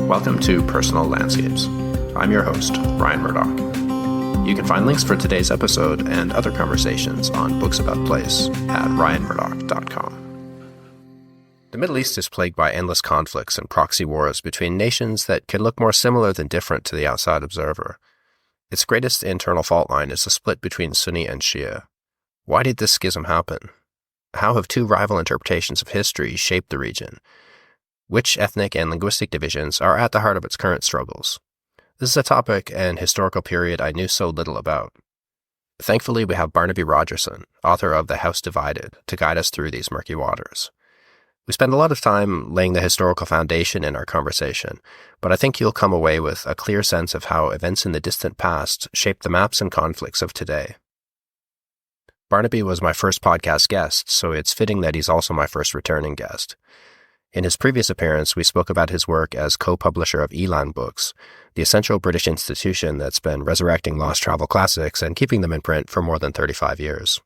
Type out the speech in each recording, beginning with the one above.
Welcome to Personal Landscapes. I'm your host, Ryan Murdoch. You can find links for today's episode and other conversations on Books About Place at ryanmurdoch.com. The Middle East is plagued by endless conflicts and proxy wars between nations that can look more similar than different to the outside observer. Its greatest internal fault line is the split between Sunni and Shia. Why did this schism happen? How have two rival interpretations of history shaped the region? Which ethnic and linguistic divisions are at the heart of its current struggles? This is a topic and historical period I knew so little about. Thankfully, we have Barnaby Rogerson, author of The House Divided, to guide us through these murky waters. We spend a lot of time laying the historical foundation in our conversation, but I think you'll come away with a clear sense of how events in the distant past shaped the maps and conflicts of today. Barnaby was my first podcast guest, so it's fitting that he's also my first returning guest. In his previous appearance, we spoke about his work as co-publisher of Elan Books, the essential British institution that's been resurrecting lost travel classics and keeping them in print for more than 35 years.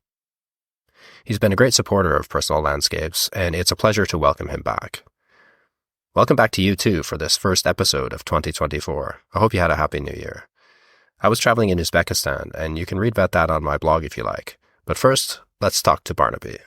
He's been a great supporter of Personal Landscapes, and it's a pleasure to welcome him back. Welcome back to you, too, for this first episode of 2024. I hope you had a happy new year. I was traveling in Uzbekistan, and you can read about that on my blog if you like. But first, let's talk to Barnaby.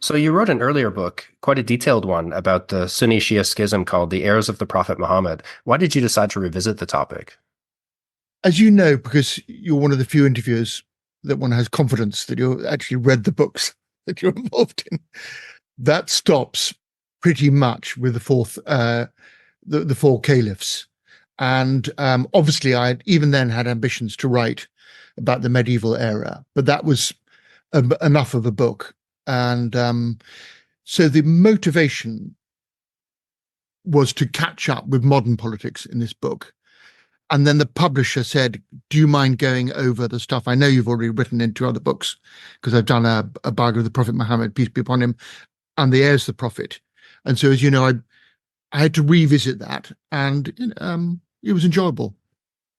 So you wrote an earlier book, quite a detailed one, about the Sunni-Shia schism called The Heirs of the Prophet Muhammad. Why did you decide to revisit the topic? As you know, because you're one of the few interviewers that one has confidence that you actually read the books that you're involved in, that stops pretty much with the four caliphs. And obviously, I even then had ambitions to write about the medieval era, but that was enough of a book. And so the motivation was to catch up with modern politics in this book. And then the publisher said, do you mind going over the stuff I know you've already written in two other books, because I've done a biography of the Prophet Muhammad, peace be upon him, and the heirs of the Prophet. And so, as you know, I had to revisit that, and it was enjoyable.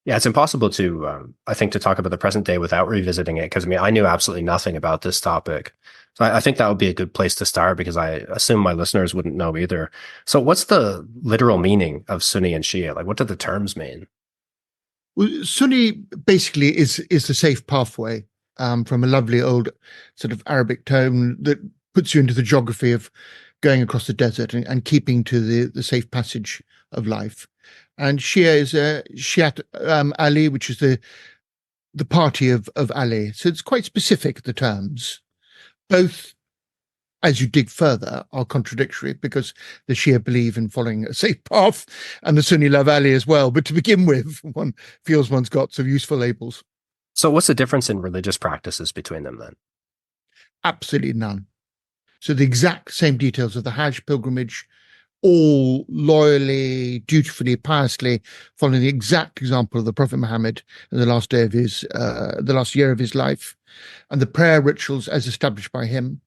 Yeah, it's impossible to, I think, to talk about the present day without revisiting it, because, I knew absolutely nothing about this topic. So I think that would be a good place to start, because I assume my listeners wouldn't know either. So what's the literal meaning of Sunni and Shia? Like, what do the terms mean? Well, Sunni basically is the safe pathway from a lovely old sort of Arabic tone that puts you into the geography of going across the desert and keeping to the safe passage of life. And Shia is Shiat Ali, which is the party of Ali. So it's quite specific, the terms. Both, as you dig further, are contradictory, because the Shia believe in following a safe path and the Sunni love Ali as well. But to begin with, one feels one's got some useful labels. So what's the difference in religious practices between them then? Absolutely none. So the exact same details of the Hajj pilgrimage, all loyally, dutifully, piously following the exact example of the Prophet Muhammad in the last year of his life, and the prayer rituals as established by him.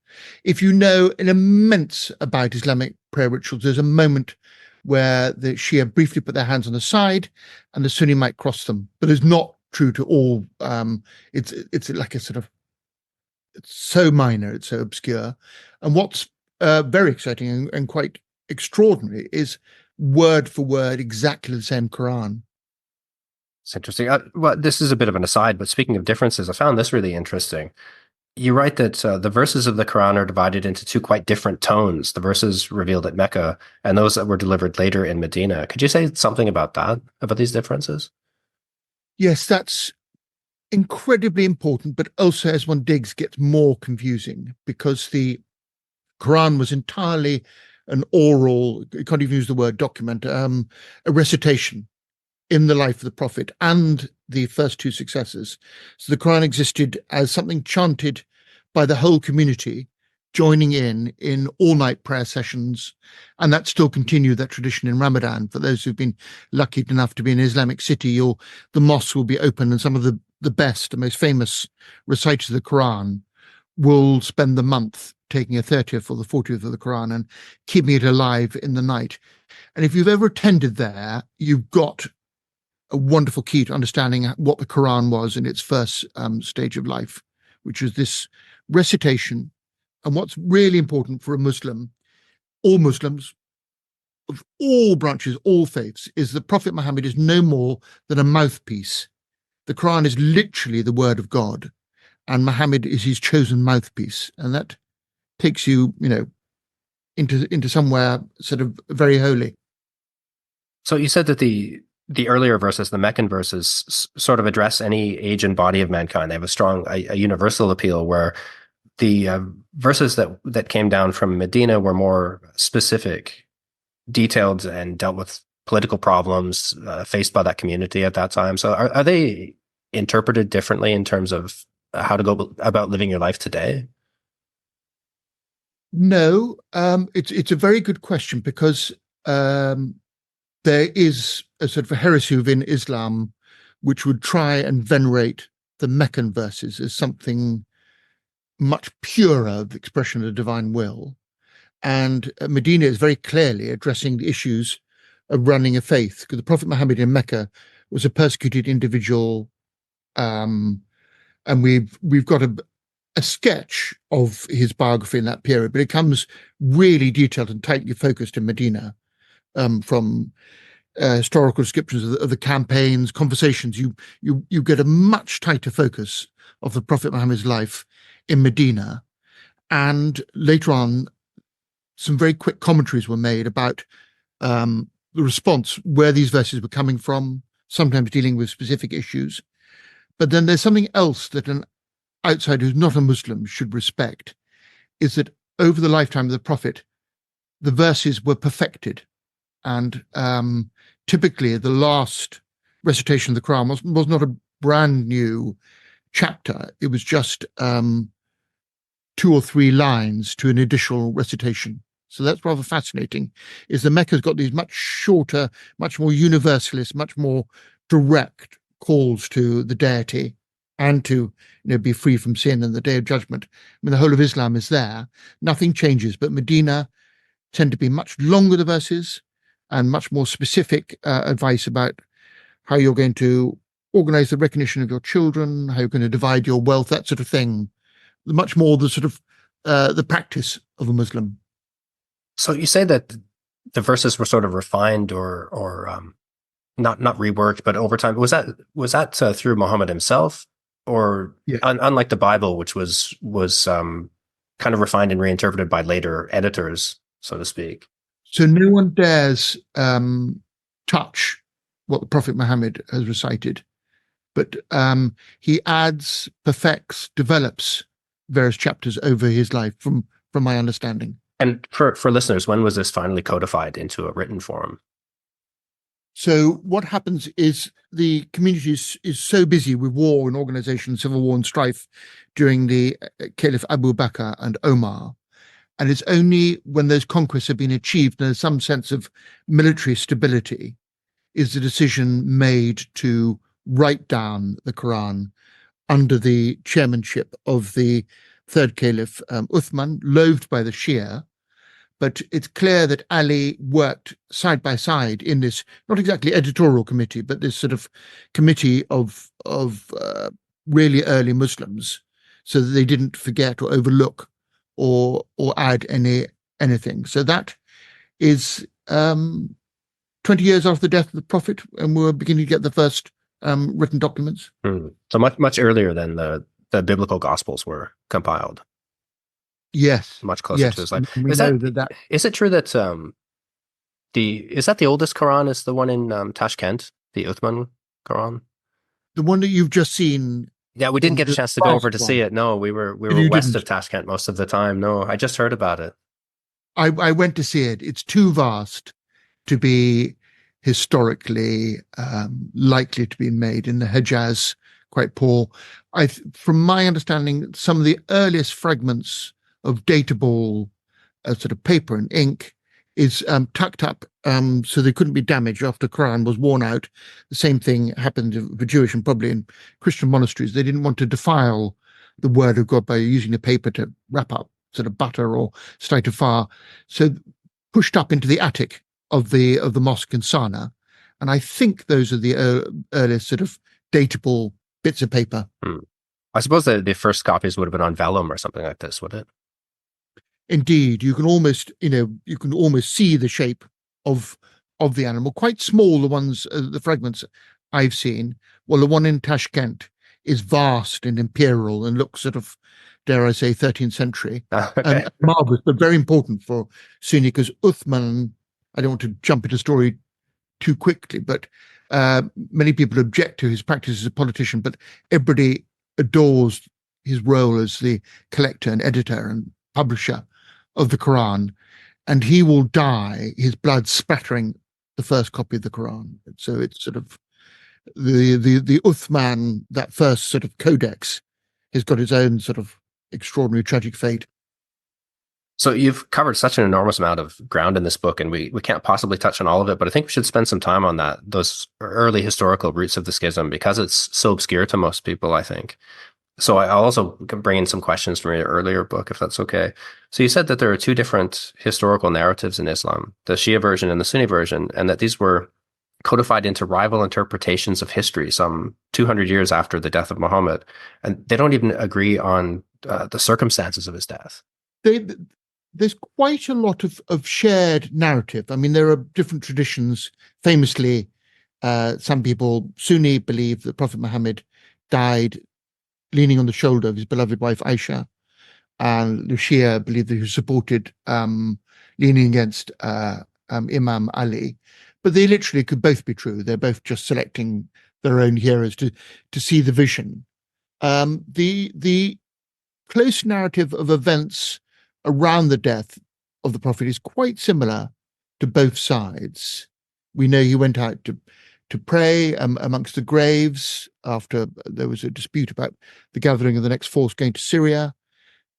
If you know an immense about Islamic prayer rituals, there's a moment where the Shia briefly put their hands on the side and the Sunni might cross them, but it's not true to all. It's like a sort of, it's so minor, it's so obscure. And what's very exciting and quite extraordinary is word for word exactly the same Quran. It's interesting. Well, this is a bit of an aside, but speaking of differences, I found this really interesting. You write that the verses of the Quran are divided into two quite different tones, the verses revealed at Mecca and those that were delivered later in Medina. Could you say something about that, about these differences? Yes, that's incredibly important, but also, as one digs, gets more confusing, because the Quran was entirely an oral, you can't even use the word document, a recitation in the life of the Prophet and the first two successors. So the Quran existed as something chanted by the whole community, joining in all-night prayer sessions, and that still continued, that tradition, in Ramadan. For those who've been lucky enough to be in an Islamic city, the mosque will be open, and some of the best and most famous reciters of the Quran will spend the month taking a 30th or the 40th of the Quran and keeping it alive in the night. And if you've ever attended there, you've got a wonderful key to understanding what the Quran was in its first stage of life, which was this recitation. And what's really important for a Muslim, all Muslims of all branches, all faiths, is that Prophet Muhammad is no more than a mouthpiece. The Quran is literally the word of God, and Muhammad is his chosen mouthpiece. And that takes you, into somewhere sort of very holy. So you said that the earlier verses, the Meccan verses, sort of address any age and body of mankind. They have a strong, a universal appeal, where the verses that came down from Medina were more specific, detailed, and dealt with political problems faced by that community at that time. So are they interpreted differently in terms of how to go about living your life today? No, it's a very good question, because there is a sort of a heresy within Islam which would try and venerate the Meccan verses as something much purer, the expression of the divine will. And Medina is very clearly addressing the issues of running a faith, because the Prophet Muhammad in Mecca was a persecuted individual. And we've got a sketch of his biography in that period, but it comes really detailed and tightly focused in Medina, from historical descriptions of the campaigns, conversations. You get a much tighter focus of the Prophet Muhammad's life in Medina. And later on, some very quick commentaries were made about the response, where these verses were coming from, sometimes dealing with specific issues. But then there's something else that an outsider who's not a Muslim should respect, is that over the lifetime of the Prophet, the verses were perfected. And typically the last recitation of the Quran was not a brand new chapter. It was just 2 or 3 lines to an additional recitation. So that's rather fascinating, is the Mecca's got these much shorter, much more universalist, much more direct calls to the deity, and to be free from sin and the day of judgment. I mean, the whole of Islam is there. Nothing changes, but Medina tend to be much longer, the verses, and much more specific advice about how you're going to organize the recognition of your children, how you're going to divide your wealth, that sort of thing. Much more the sort of the practice of a Muslim. So you say that the verses were sort of refined or not reworked, but over time. Was that through Muhammad himself, or Yeah. Unlike the Bible, which was kind of refined and reinterpreted by later editors, so to speak? So no one dares touch what the Prophet Muhammad has recited, but he adds, perfects, develops various chapters over his life, from my understanding. And for listeners, when was this finally codified into a written form? So what happens is the community is so busy with war and organization, civil war and strife during the Caliph Abu Bakr and Omar. And it's only when those conquests have been achieved and there's some sense of military stability is the decision made to write down the Quran under the chairmanship of the third Caliph, Uthman, loathed by the Shia. But it's clear that Ali worked side by side in this, not exactly editorial committee, but this sort of committee of really early Muslims, so that they didn't forget or overlook or add anything. So that is 20 years after the death of the Prophet, and we're beginning to get the first written documents. So much earlier than the biblical Gospels were compiled. Yes, much closer to his life. Is it true that the oldest Quran is the one in Tashkent, the Uthman Quran? The one that you've just seen? Yeah, we didn't get a chance to go over to see it. No, we were west of Tashkent most of the time. No, I just heard about it. I went to see it. It's too vast to be historically likely to be made in the Hejaz. Quite poor. From my understanding, some of the earliest fragments of datable sort of paper and ink is tucked up so they couldn't be damaged after Quran was worn out. The same thing happened for Jewish and probably in Christian monasteries. They didn't want to defile the word of God by using the paper to wrap up sort of butter or start a fire. So pushed up into the attic of the mosque in Sana, And I think those are the earliest sort of datable bits of paper. I suppose the first copies would have been on vellum or something like this, would it? Indeed, you can almost see the shape of the animal. Quite small, the ones, the fragments I've seen. Well, the one in Tashkent is vast and imperial and looks sort of, dare I say, 13th century. Okay. Marvelous, but very important for Sunni, because Uthman, I don't want to jump into story too quickly, but many people object to his practice as a politician, but everybody adores his role as the collector and editor and publisher of the Quran, and he will die, his blood spattering the first copy of the Quran. So it's sort of the Uthman, that first sort of codex, has got its own sort of extraordinary tragic fate. So you've covered such an enormous amount of ground in this book, and we can't possibly touch on all of it, but I think we should spend some time on those early historical roots of the schism, because it's so obscure to most people, I think. So I'll also bring in some questions from your earlier book, if that's okay. So you said that there are two different historical narratives in Islam, the Shia version and the Sunni version, and that these were codified into rival interpretations of history some 200 years after the death of Muhammad. And they don't even agree on the circumstances of his death. There's quite a lot of shared narrative. I mean, there are different traditions. Famously, some people, Sunni, believe that Prophet Muhammad died leaning on the shoulder of his beloved wife Aisha, and the Shia believe that he was supported leaning against Imam Ali. But they literally could both be true. They're both just selecting their own heroes to see the vision. The close narrative of events around the death of the Prophet is quite similar to both sides. We know he went out to pray amongst the graves after there was a dispute about the gathering of the next force going to Syria,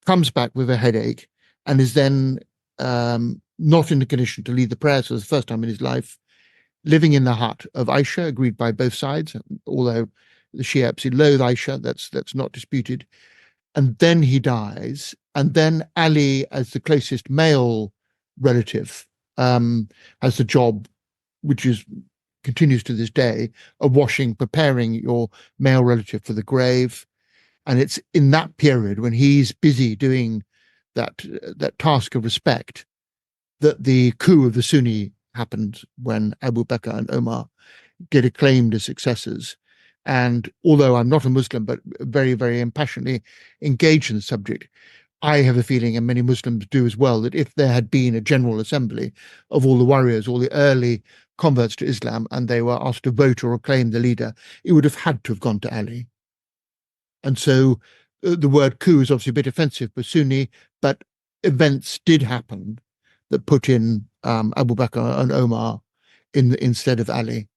comes back with a headache, and is then not in the condition to lead the prayers for the first time in his life, living in the hut of Aisha, agreed by both sides, although the Shia absolutely loathe Aisha, that's not disputed. And then he dies, and then Ali, as the closest male relative, has the job, which continues to this day, of preparing your male relative for the grave. And it's in that period, when he's busy doing that task of respect, that the coup of the Sunni happened, when Abu Bakr and Omar get acclaimed as successors. And although I'm not a Muslim, but very, very impassionately engaged in the subject, I have a feeling, and many Muslims do as well, that if there had been a general assembly of all the warriors, all the early converts to Islam, and they were asked to vote or acclaim the leader, it would have had to have gone to Ali. And so the word coup is obviously a bit offensive for Sunni, but events did happen that put in Abu Bakr and Omar instead of Ali.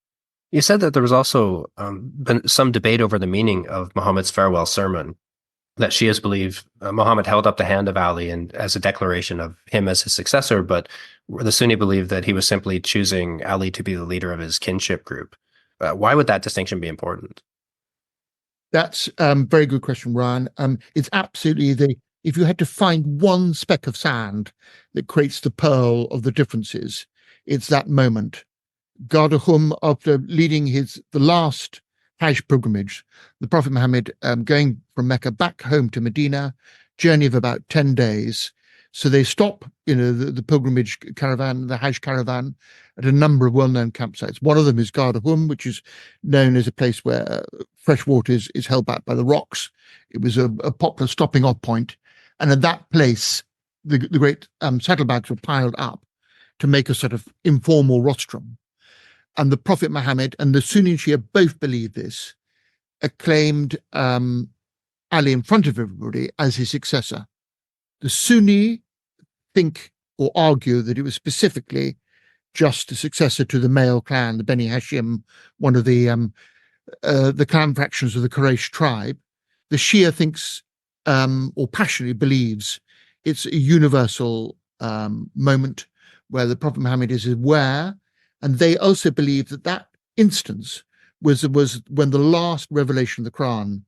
You said that there was also been some debate over the meaning of Muhammad's farewell sermon, that Shias believe Muhammad held up the hand of Ali and as a declaration of him as his successor, but the Sunni believe that he was simply choosing Ali to be the leader of his kinship group. Why would that distinction be important? That's a very good question, Ryan. It's absolutely if you had to find one speck of sand that creates the pearl of the differences, it's that moment. Gardahum, after leading the last Hajj pilgrimage, the Prophet Muhammad going from Mecca back home to Medina, journey of about 10 days. So they stop, the pilgrimage caravan, the Hajj caravan, at a number of well-known campsites. One of them is Gardahum, which is known as a place where fresh water is held back by the rocks. It was a popular stopping off point. And at that place, the great saddlebags were piled up to make a sort of informal rostrum. And the Prophet Muhammad and the Sunni and Shia both believe this, acclaimed Ali in front of everybody as his successor. The Sunni think or argue that it was specifically just a successor to the male clan, the Beni Hashim, one of the clan fractions of the Quraysh tribe. The Shia thinks or passionately believes it's a universal moment where the Prophet Muhammad is aware. And they also believe that instance was when the last revelation of the Quran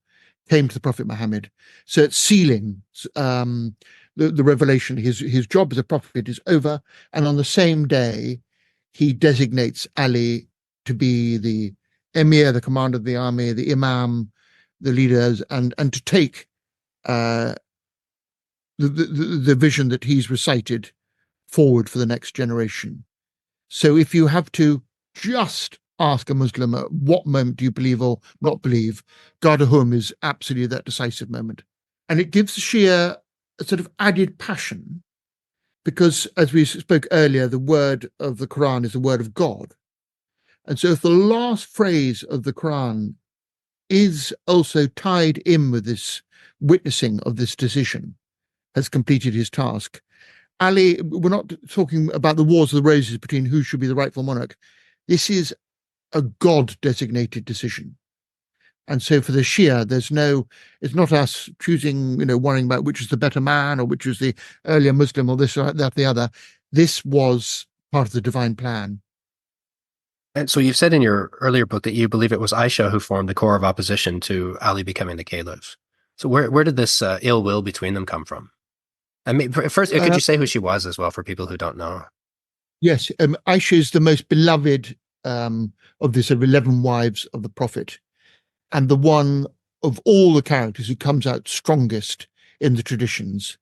came to the Prophet Muhammad. So it's sealing the revelation. His job as a prophet is over. And on the same day, he designates Ali to be the emir, the commander of the army, the imam, the leaders, and to take the vision that he's recited forward for the next generation. So if you have to just ask a Muslim at what moment do you believe or not believe, Gardahum is absolutely that decisive moment. And it gives the Shia a sort of added passion because, as we spoke earlier, the word of the Quran is the word of God. And so if the last phrase of the Quran is also tied in with this witnessing of this decision, has completed his task. Ali, we're not talking about the Wars of the Roses between who should be the rightful monarch. This is a God-designated decision. And so for the Shia, it's not us choosing, worrying about which is the better man or which was the earlier Muslim or this or that, the other. This was part of the divine plan. And so you've said in your earlier book that you believe it was Aisha who formed the core of opposition to Ali becoming the caliph. So where did this ill will between them come from? I mean, first, could you say who she was as well for people who don't know? Yes, Aisha is the most beloved of the sort of 11 wives of the Prophet, and the one of all the characters who comes out strongest in the traditions.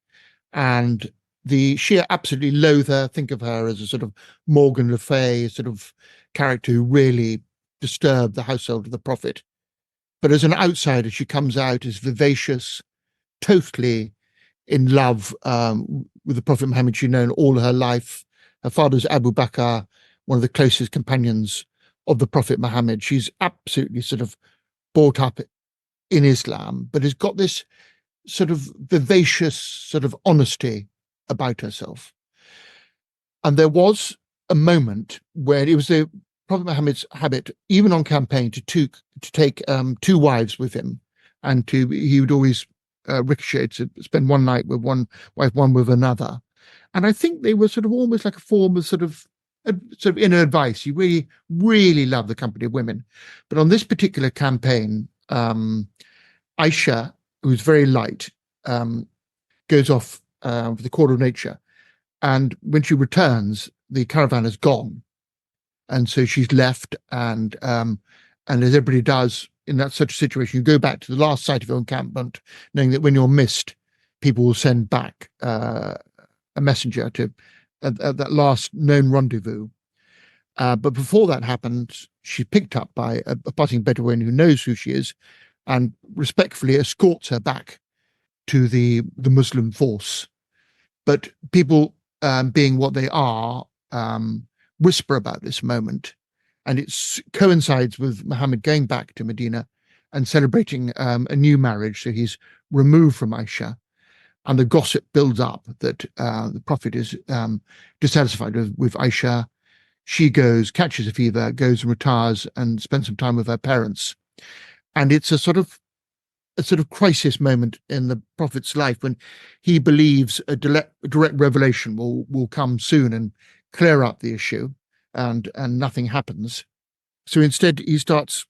And the Shia absolutely loathe her, think of her as a sort of Morgan Le Fay sort of character who really disturbed the household of the Prophet. But as an outsider, she comes out as vivacious, totally in love with the Prophet Muhammad. She'd known all her life. Her father's Abu Bakr, one of the closest companions of the Prophet Muhammad. She's absolutely sort of brought up in Islam, but has got this sort of vivacious sort of honesty about herself. And there was a moment where it was the Prophet Muhammad's habit, even on campaign, to take two wives with him, and he would always ricochet to spend one night with one wife, one with another. And I think they were sort of almost like a form of sort of inner advice. You really, really love the company of women. But on this particular campaign, Aisha, who's very light, goes off for the quarter of nature. And when she returns, the caravan is gone. And so she's left, and as everybody does in such a situation, you go back to the last site of your encampment, knowing that when you're missed, people will send back a messenger to that last known rendezvous. But before that happens, she's picked up by a passing Bedouin who knows who she is and respectfully escorts her back to the Muslim force. But people, being what they are, whisper about this moment, and it coincides with Muhammad going back to Medina and celebrating a new marriage. So he's removed from Aisha, and the gossip builds up that the Prophet is dissatisfied with Aisha. She catches a fever, goes and retires and spends some time with her parents. And it's a sort of crisis moment in the Prophet's life when he believes a direct revelation will come soon and clear up the issue, and nothing happens. So instead, he starts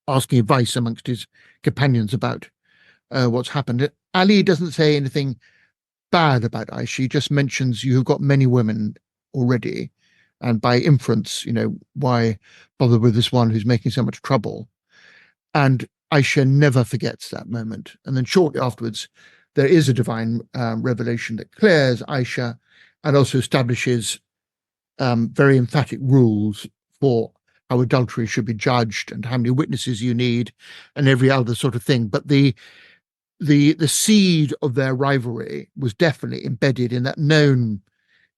asking advice amongst his companions about what's happened. Ali doesn't say anything bad about Aisha. He just mentions, you have got many women already, and by inference, why bother with this one who's making so much trouble? And Aisha never forgets that moment. And then shortly afterwards, there is a divine revelation that clears Aisha and also establishes very emphatic rules for how adultery should be judged and how many witnesses you need and every other sort of thing. But the seed of their rivalry was definitely embedded in that known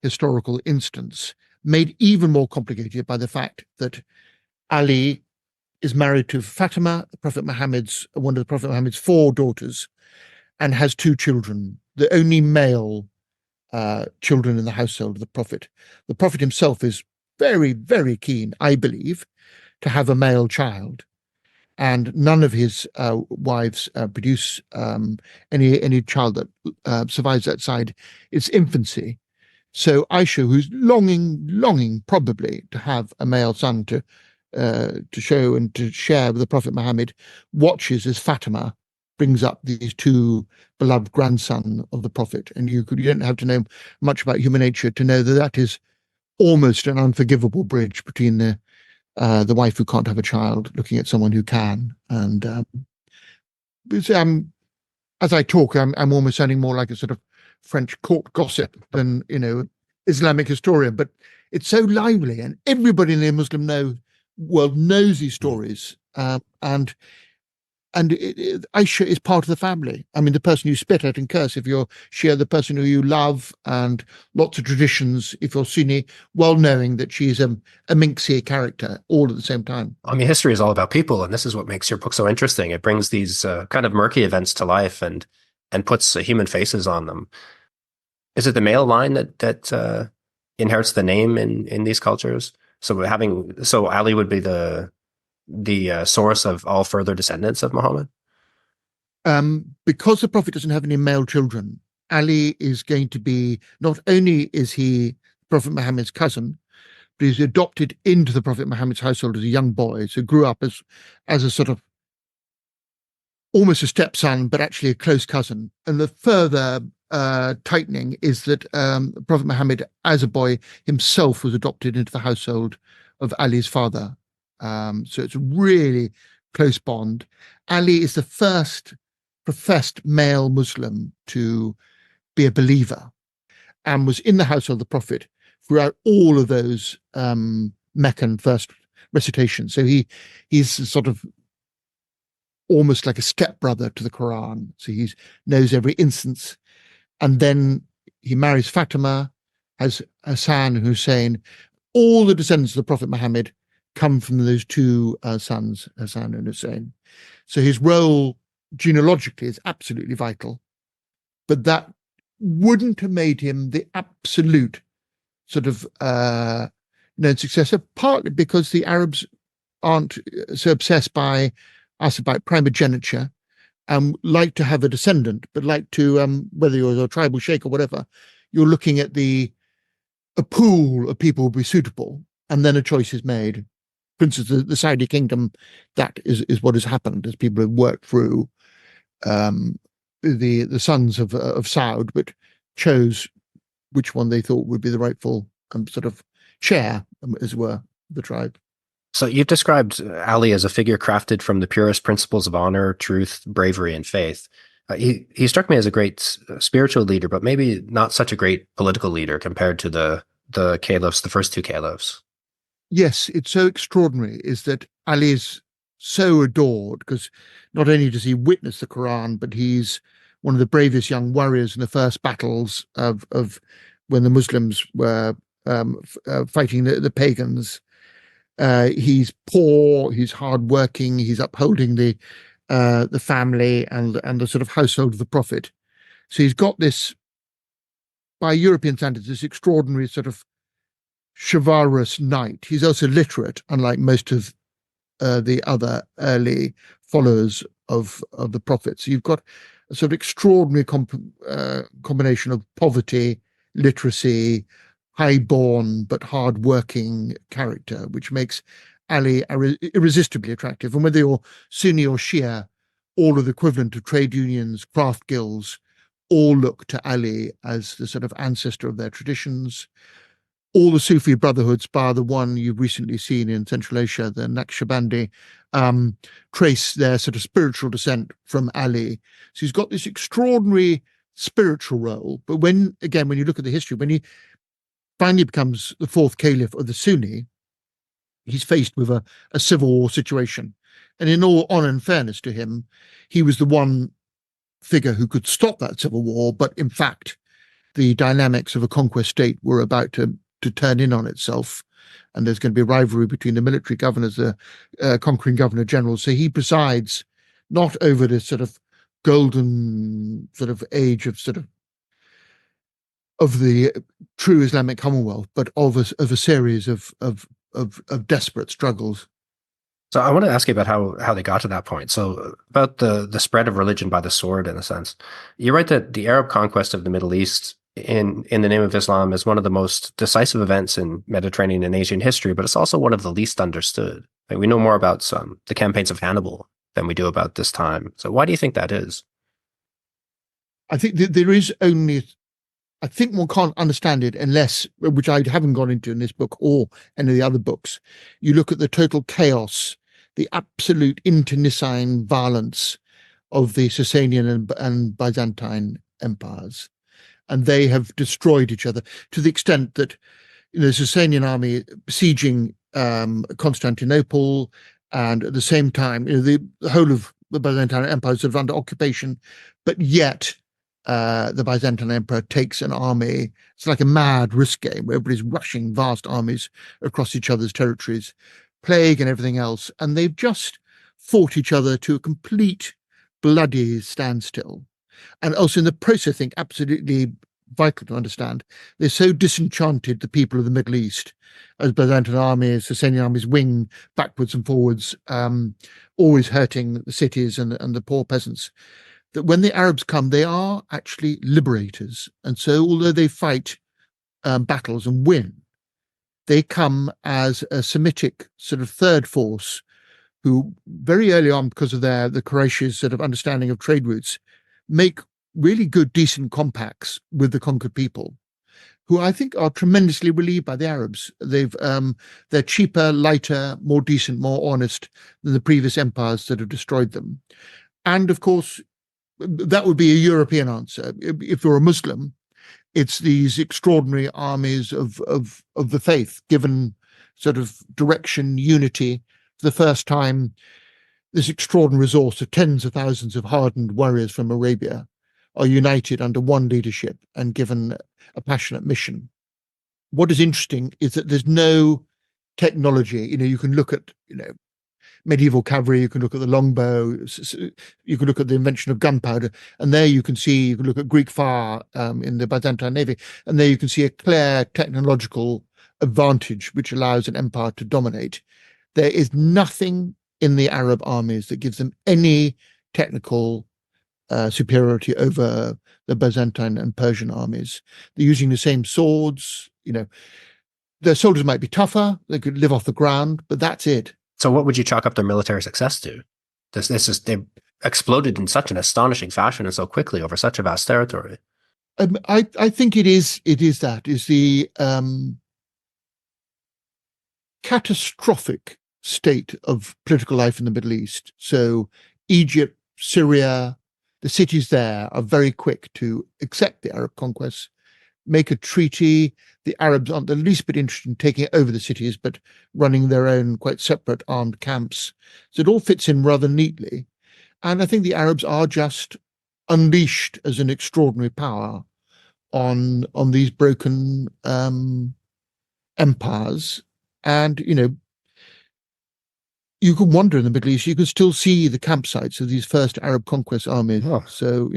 historical instance, made even more complicated by the fact that Ali is married to Fatima, one of the Prophet Muhammad's 4 daughters, and has 2 children, the only male children in the household of the Prophet. The Prophet himself is very, very keen, I believe, to have a male child, and none of his wives produce any child that survives outside its infancy. So Aisha, who's longing probably to have a male son to show and to share with the Prophet Muhammad, watches as Fatima brings up these 2 beloved grandson of the Prophet. And you don't have to know much about human nature to know that is almost an unforgivable bridge between the the wife who can't have a child looking at someone who can. And as I talk, I'm almost sounding more like a sort of French court gossip than, Islamic historian. But it's so lively, and everybody in the Muslim world knows these stories. And Aisha is part of the family. I mean, the person you spit at and curse if you're Shia, the person who you love, and lots of traditions if you're Sunni, well knowing that she's a minxie character all at the same time. I mean, history is all about people, and this is what makes your book so interesting. It brings these kind of murky events to life and puts human faces on them. Is it the male line that inherits the name in these cultures? So Ali would be the source of all further descendants of Muhammad? Because the Prophet doesn't have any male children, Ali is going to be, not only is he Prophet Muhammad's cousin, but he's adopted into the Prophet Muhammad's household as a young boy, so grew up as a sort of almost a stepson, but actually a close cousin. And the further tightening is that Prophet Muhammad, as a boy, himself was adopted into the household of Ali's father. So it's a really close bond. Ali is the first professed male Muslim to be a believer and was in the household of the Prophet throughout all of those Meccan first recitations. So he's sort of almost like a stepbrother to the Quran. So he knows every instance. And then he marries Fatima, has Hassan and Hussein. All the descendants of the Prophet Muhammad come from those two sons, Hassan and Hussein. So his role genealogically is absolutely vital. But that wouldn't have made him the absolute sort of known successor, partly because the Arabs aren't so obsessed by primogeniture and like to have a descendant, but like to, whether you're a tribal sheikh or whatever, you're looking at a pool of people who will be suitable, and then a choice is made. For instance, the Saudi kingdom, that is what has happened as people have worked through the sons of Saud, but chose which one they thought would be the rightful sort of chair, as it were, the tribe. So you've described Ali as a figure crafted from the purest principles of honor, truth, bravery, and faith. He struck me as a great spiritual leader, but maybe not such a great political leader compared to the caliphs, the first two caliphs. Yes, it's so extraordinary is that Ali is so adored because not only does he witness the Quran, but he's one of the bravest young warriors in the first battles of when the Muslims were fighting the pagans. He's poor, he's hardworking, he's upholding the family and the sort of household of the Prophet. So he's got this, by European standards, this extraordinary sort of chivalrous knight. He's also literate, unlike most of the other early followers of the Prophet. So you've got a sort of extraordinary combination of poverty, literacy, high-born but hard-working character, which makes Ali irresistibly attractive. And whether you're Sunni or Shia, all of the equivalent of trade unions, craft guilds, all look to Ali as the sort of ancestor of their traditions. All the Sufi brotherhoods, bar the one you've recently seen in Central Asia, the Naqshbandi, trace their sort of spiritual descent from Ali. So he's got this extraordinary spiritual role. But when you look at the history, when he finally becomes the fourth caliph of the Sunni, he's faced with a civil war situation. And in all honor and fairness to him, he was the one figure who could stop that civil war. But in fact, the dynamics of a conquest state were about to turn in on itself. And there's going to be a rivalry between the military governors, the conquering governor general. So he presides not over this sort of golden sort of age of the true Islamic Commonwealth, but of a series of desperate struggles. So I want to ask you about how they got to that point. So about the spread of religion by the sword, in a sense. You write that the Arab conquest of the Middle East in the name of Islam is one of the most decisive events in Mediterranean and Asian history, but it's also one of the least understood. Like, we know more about the campaigns of Hannibal than we do about this time. So why do you think that is? I think that there is only I think one can't understand it unless, which I haven't gone into in this book or any of the other books, you look at the total chaos, the absolute internecine violence of the Sasanian and Byzantine empires. And they have destroyed each other to the extent that the Sasanian army besieging Constantinople, and at the same time, the whole of the Byzantine Empire is sort of under occupation, but yet the Byzantine Emperor takes an army. It's like a mad risk game where everybody's rushing vast armies across each other's territories, plague and everything else, and they've just fought each other to a complete bloody standstill. And also in the process, I think absolutely vital to understand, they're so disenchanted, the people of the Middle East, as Byzantine armies, Sasanian armies wing backwards and forwards, always hurting the cities and the poor peasants, that when the Arabs come, they are actually liberators. And so although they fight battles and win, they come as a Semitic sort of third force who very early on, because of the Quraysh's sort of understanding of trade routes, make really good, decent compacts with the conquered people, who I think are tremendously relieved by the Arabs. They're cheaper, lighter, more decent, more honest than the previous empires that have destroyed them. And of course, that would be a European answer. If you're a Muslim, it's these extraordinary armies of the faith, given sort of direction, unity. For the first time, this extraordinary resource of tens of thousands of hardened warriors from Arabia are united under one leadership and given a passionate mission. What is interesting is that there's no technology. You can look at, medieval cavalry, you can look at the longbow, you can look at the invention of gunpowder, and there you can look at Greek fire in the Byzantine navy, and there you can see a clear technological advantage which allows an empire to dominate. There is nothing in the Arab armies that gives them any technical superiority over the Byzantine and Persian armies. They're using the same swords. Their soldiers might be tougher, they could live off the ground, but that's it. So what would you chalk up their military success to? They exploded in such an astonishing fashion and so quickly over such a vast territory. I think it is the catastrophic state of political life in the Middle East. So Egypt, Syria, the cities there are very quick to accept the Arab conquests, make a treaty. The Arabs aren't the least bit interested in taking over the cities, but running their own quite separate armed camps. So it all fits in rather neatly. And I think the Arabs are just unleashed as an extraordinary power on these broken empires. And, you can wander in the Middle East, you can still see the campsites of these first Arab conquest armies. Oh. So,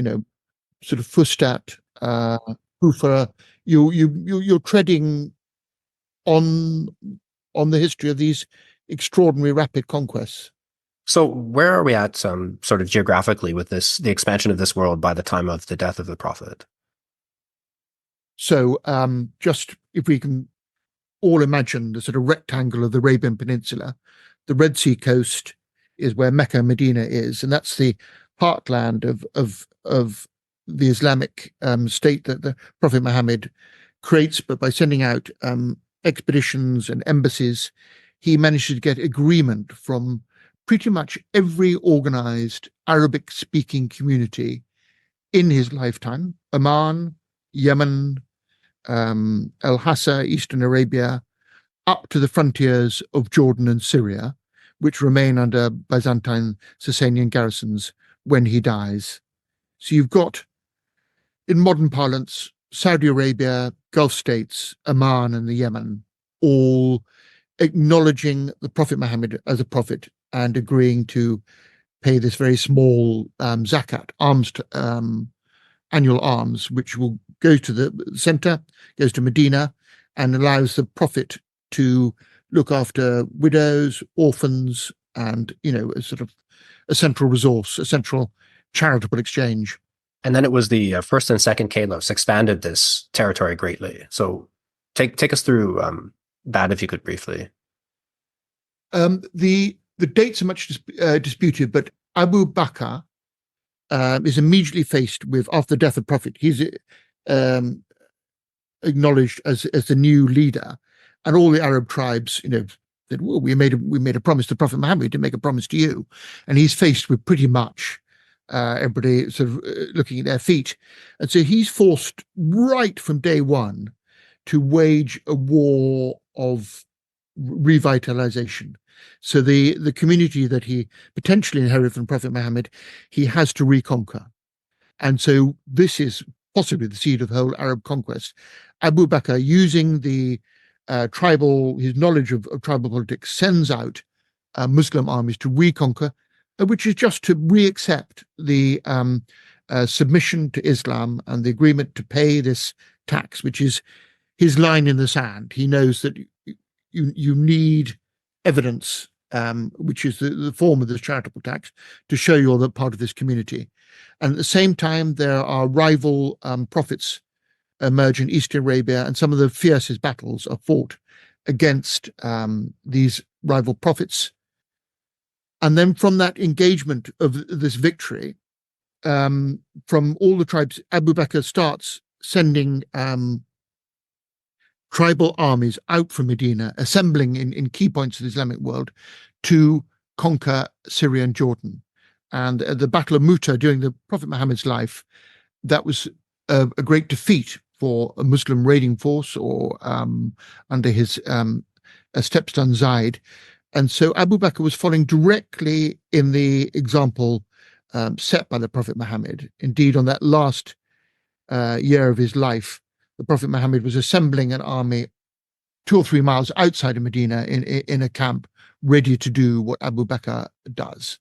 sort of Fustat, Kufa, you're treading on the history of these extraordinary rapid conquests. So where are we at sort of geographically with the expansion of this world by the time of the death of the Prophet? So just if we can all imagine the sort of rectangle of the Arabian Peninsula, the Red Sea coast is where Mecca and Medina is, and that's the heartland of the Islamic state that the Prophet Muhammad creates. But by sending out expeditions and embassies, he manages to get agreement from pretty much every organized Arabic-speaking community in his lifetime: Oman, Yemen, El-Hassa, Eastern Arabia, up to the frontiers of Jordan and Syria, which remain under Byzantine Sasanian garrisons when he dies. So you've got, in modern parlance, Saudi Arabia, Gulf states, Oman and the Yemen, all acknowledging the Prophet Muhammad as a prophet and agreeing to pay this very small zakat, annual alms, which will go to the center, goes to Medina, and allows the Prophet to look after widows, orphans, and, a sort of a central resource, a central charitable exchange. And then it was the first and second caliphs expanded this territory greatly. So take us through that, if you could briefly. The dates are much disputed, but Abu Bakr is immediately faced with, after the death of Prophet, he's acknowledged as the new leader, and all the Arab tribes, said, well, we made a promise to Prophet Muhammad, we didn't make a promise to you. And he's faced with pretty much everybody sort of looking at their feet. And so he's forced right from day one to wage a war of revitalization. So the community that he potentially inherited from Prophet Muhammad, he has to reconquer. And so this is possibly the seed of the whole Arab conquest. Abu Bakr, using the his knowledge of tribal politics, sends out Muslim armies to reconquer, which is just to re-accept the submission to Islam and the agreement to pay this tax, which is his line in the sand. He knows that you need evidence, which is the form of this charitable tax, to show you're the part of this community. And at the same time, there are rival prophets emerge in Eastern Arabia, and some of the fiercest battles are fought against these rival prophets. And then from that engagement of this victory, from all the tribes, Abu Bakr starts sending tribal armies out from Medina, assembling in key points of the Islamic world to conquer Syria and Jordan. And the Battle of Mu'tah during the Prophet Muhammad's life, that was a great defeat for a Muslim raiding force, or under his stepson Zaid. And so Abu Bakr was following directly in the example set by the Prophet Muhammad. Indeed, on that last year of his life, the Prophet Muhammad was assembling an army 2 or 3 miles outside of Medina in a camp, ready to do what Abu Bakr does.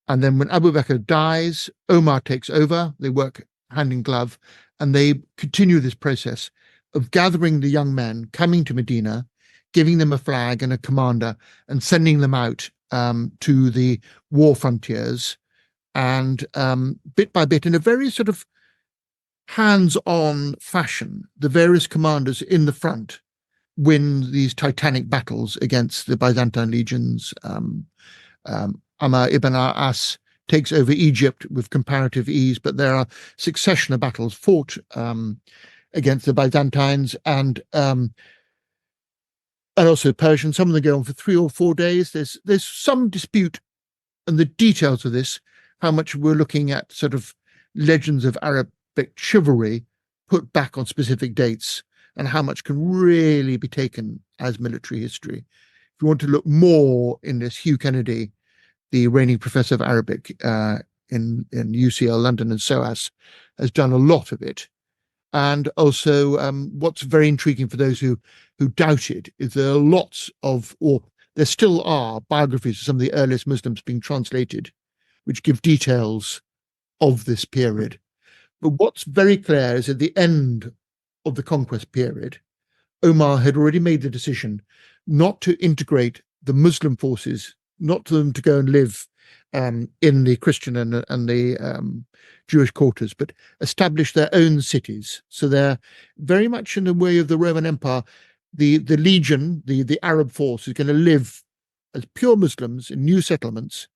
And then when Abu Bakr dies, Omar takes over. They work hand in glove, and they continue this process of gathering the young men, coming to Medina, giving them a flag and a commander, and sending them out to the war frontiers. And bit by bit, in a very sort of hands-on fashion, the various commanders in the front win these titanic battles against the Byzantine legions. Amr ibn al-As takes over Egypt with comparative ease, but there are succession of battles fought against the Byzantines and also Persians. Some of them go on for 3 or 4 days. There's some dispute on the details of this, how much we're looking at sort of legends of Arabic chivalry put back on specific dates, and how much can really be taken as military history. If you want to look more in this, Hugh Kennedy, the reigning professor of Arabic in UCL London and SOAS, has done a lot of it. And also what's very intriguing for those who doubt it is there are lots of, or there still are, biographies of some of the earliest Muslims being translated, which give details of this period. But what's very clear is at the end of the conquest period, Omar had already made the decision not to integrate the Muslim forces, not for them to go and live in the Christian and the Jewish quarters, but establish their own cities. So they're very much in the way of the Roman Empire. The legion, the Arab force, is going to live as pure Muslims in new settlements,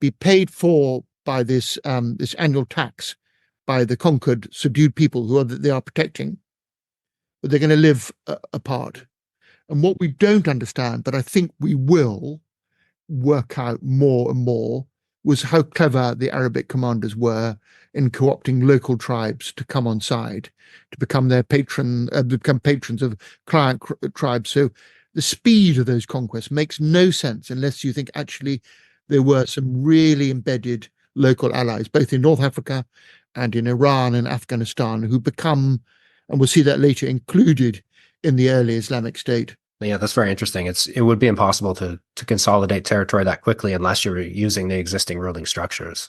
be paid for by this annual tax by the conquered, subdued people who they are protecting, but they're going to live apart. And what we don't understand, but I think we will work out more and more, was how clever the Arabic commanders were in co-opting local tribes to come on side, to become their become patrons of client tribes. So the speed of those conquests makes no sense unless you think actually there were some really embedded local allies, both in North Africa and in Iran and Afghanistan, who become, and we'll see that later, included in the early Islamic State. Yeah, that's very interesting. It would be impossible to consolidate territory that quickly unless you're using the existing ruling structures.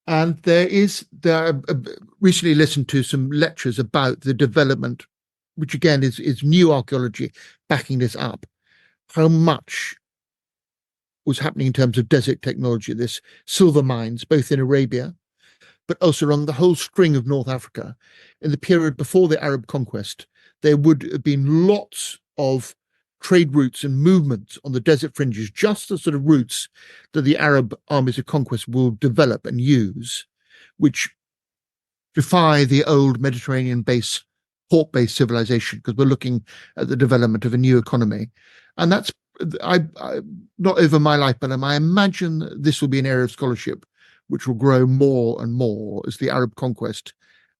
And I recently listened to some lectures about the development, which again is new archaeology backing this up, how much was happening in terms of desert technology, this silver mines, both in Arabia, but also along the whole string of North Africa. In the period before the Arab conquest, there would have been lots of trade routes and movements on the desert fringes, just the sort of routes that the Arab armies of conquest will develop and use, which defy the old Mediterranean base port-based civilization, because we're looking at the development of a new economy. And that's I not over my lifetime. I imagine this will be an area of scholarship which will grow more and more as the Arab conquest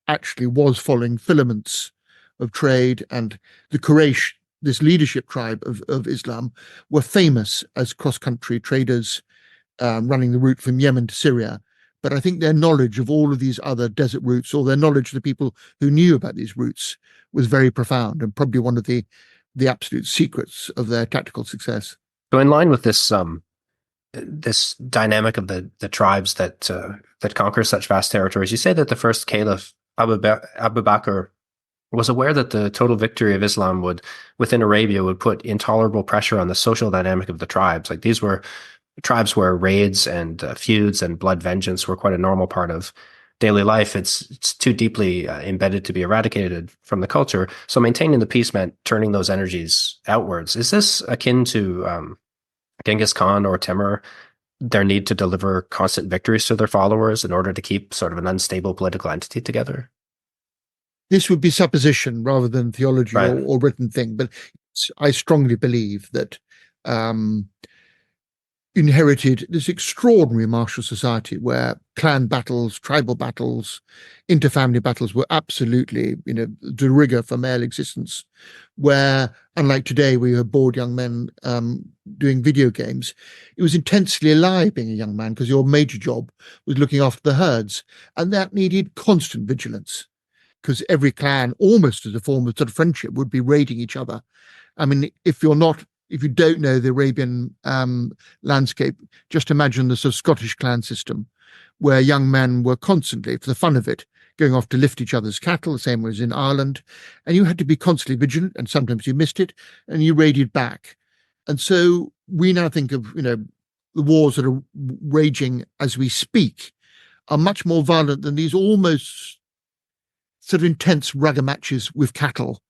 actually was following filaments of trade. And the Quraysh, this leadership tribe of Islam, were famous as cross-country traders, running the route from Yemen to Syria. But I think their knowledge of all of these other desert routes, or their knowledge of the people who knew about these routes, was very profound, and probably one of the absolute secrets of their tactical success. So in line with this this dynamic of the tribes that conquer such vast territories, you say that the first caliph, Abu Bakr, was aware that the total victory of Islam within Arabia would put intolerable pressure on the social dynamic of the tribes. Like, these were tribes where raids and feuds and blood vengeance were quite a normal part of daily life. It's too deeply embedded to be eradicated from the culture. So maintaining the peace meant turning those energies outwards. Is this akin to Genghis Khan or Timur, their need to deliver constant victories to their followers in order to keep sort of an unstable political entity together? This would be supposition rather than theology, Right. or written thing. But I strongly believe that inherited this extraordinary martial society where clan battles, tribal battles, interfamily battles were absolutely, de rigueur for male existence, where, unlike today, where you have bored young men doing video games, it was intensely alive being a young man, because your major job was looking after the herds, and that needed constant vigilance, because every clan, almost as a form of sort of friendship, would be raiding each other. I mean, if you don't know the Arabian landscape, just imagine the sort of Scottish clan system, where young men were constantly, for the fun of it, going off to lift each other's cattle, the same as in Ireland, and you had to be constantly vigilant, and sometimes you missed it, and you raided back. And so we now think of, the wars that are raging as we speak are much more violent than these almost sort of intense rugger matches with cattle,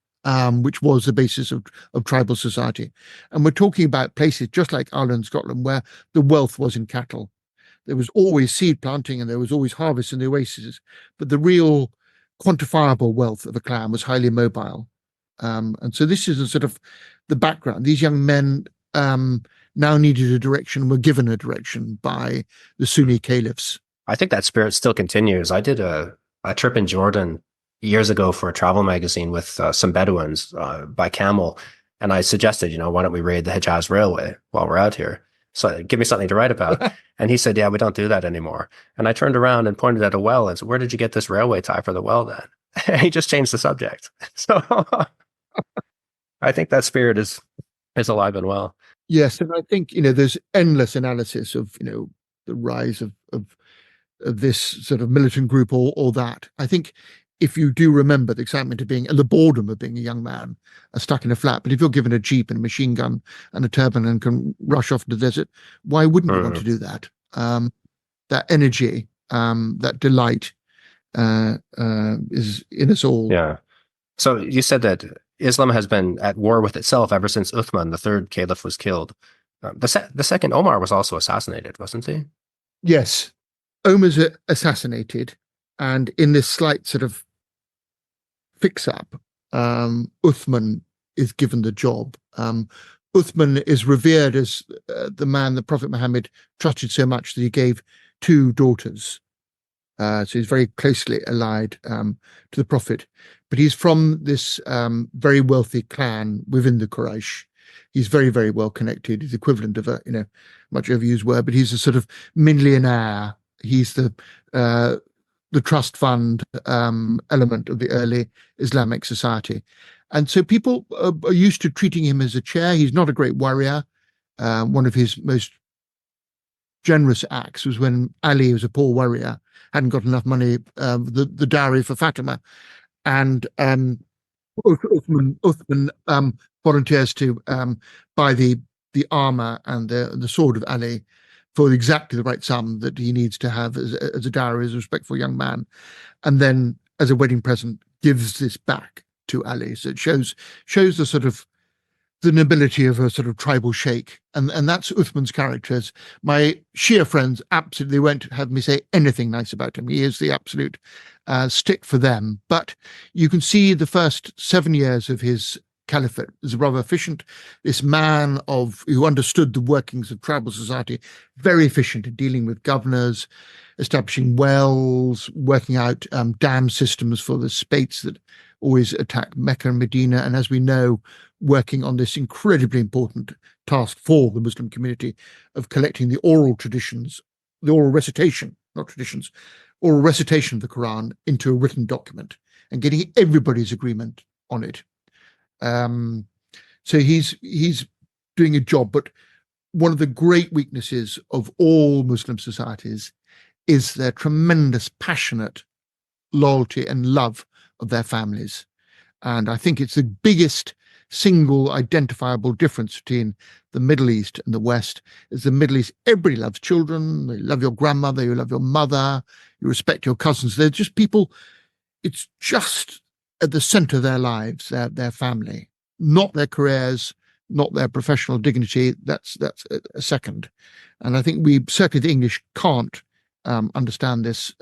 which was the basis of tribal society. And we're talking about places just like Ireland and Scotland, where the wealth was in cattle. There was always seed planting and there was always harvest in the oases, but the real quantifiable wealth of a clan was highly mobile. And so this is a sort of the background. These young men now needed a direction, were given a direction by the Sunni caliphs. I think that spirit still continues. I did a trip in Jordan years ago for a travel magazine with some Bedouins by camel. And I suggested, why don't we raid the Hijaz Railway while we're out here? So give me something to write about. And he said, yeah, we don't do that anymore. And I turned around and pointed at a well and said, where did you get this railway tie for the well then? And he just changed the subject. So I think that spirit is alive and well. Yes. And I think, there's endless analysis of, the rise of this sort of militant group or that. I think if you do remember the excitement of being, and the boredom of being a young man stuck in a flat, but if you're given a jeep and a machine gun and a turban and can rush off to the desert, why wouldn't you want to do that? That energy, that delight is in us all. Yeah. So you said that Islam has been at war with itself ever since Uthman, the third caliph, was killed. The second Omar was also assassinated, wasn't he? Yes. Omar's assassinated, and in this slight sort of fix-up, Uthman is given the job. Uthman is revered as the man that Prophet Muhammad trusted so much that he gave 2 daughters. So he's very closely allied to the Prophet. But he's from this very wealthy clan within the Quraysh. He's very, very well connected. He's equivalent of a, much overused word, but he's a sort of millionaire. He's the trust fund element of the early Islamic society. And so people are used to treating him as a chair. He's not a great warrior. One of his most generous acts was when Ali was a poor warrior, hadn't got enough money, the dowry for Fatima. And Uthman volunteers to buy the armor and the sword of Ali for exactly the right sum that he needs to have as a dowry, as a respectful young man, and then as a wedding present gives this back to Ali. So it shows the sort of the nobility of a sort of tribal sheikh. And that's Uthman's characters. My Shia friends absolutely won't have me say anything nice about him. He is the absolute stick for them. But you can see the first 7 years of his caliphate as rather efficient. This man who understood the workings of tribal society, very efficient in dealing with governors, establishing wells, working out dam systems for the spates that always attack Mecca and Medina. And as we know, working on this incredibly important task for the Muslim community of collecting the oral traditions, the oral recitation, not traditions, oral recitation of the Quran into a written document and getting everybody's agreement on it. So he's doing a job, but one of the great weaknesses of all Muslim societies is their tremendous passionate loyalty and love of their families. And I think it's the biggest single identifiable difference between the Middle East and the West. Is the Middle East, everybody loves children, they love your grandmother, you love your mother, you respect your cousins. They're just people, it's just at the center of their lives, their family, not their careers, not their professional dignity. That's a second. And I think certainly the English can't understand this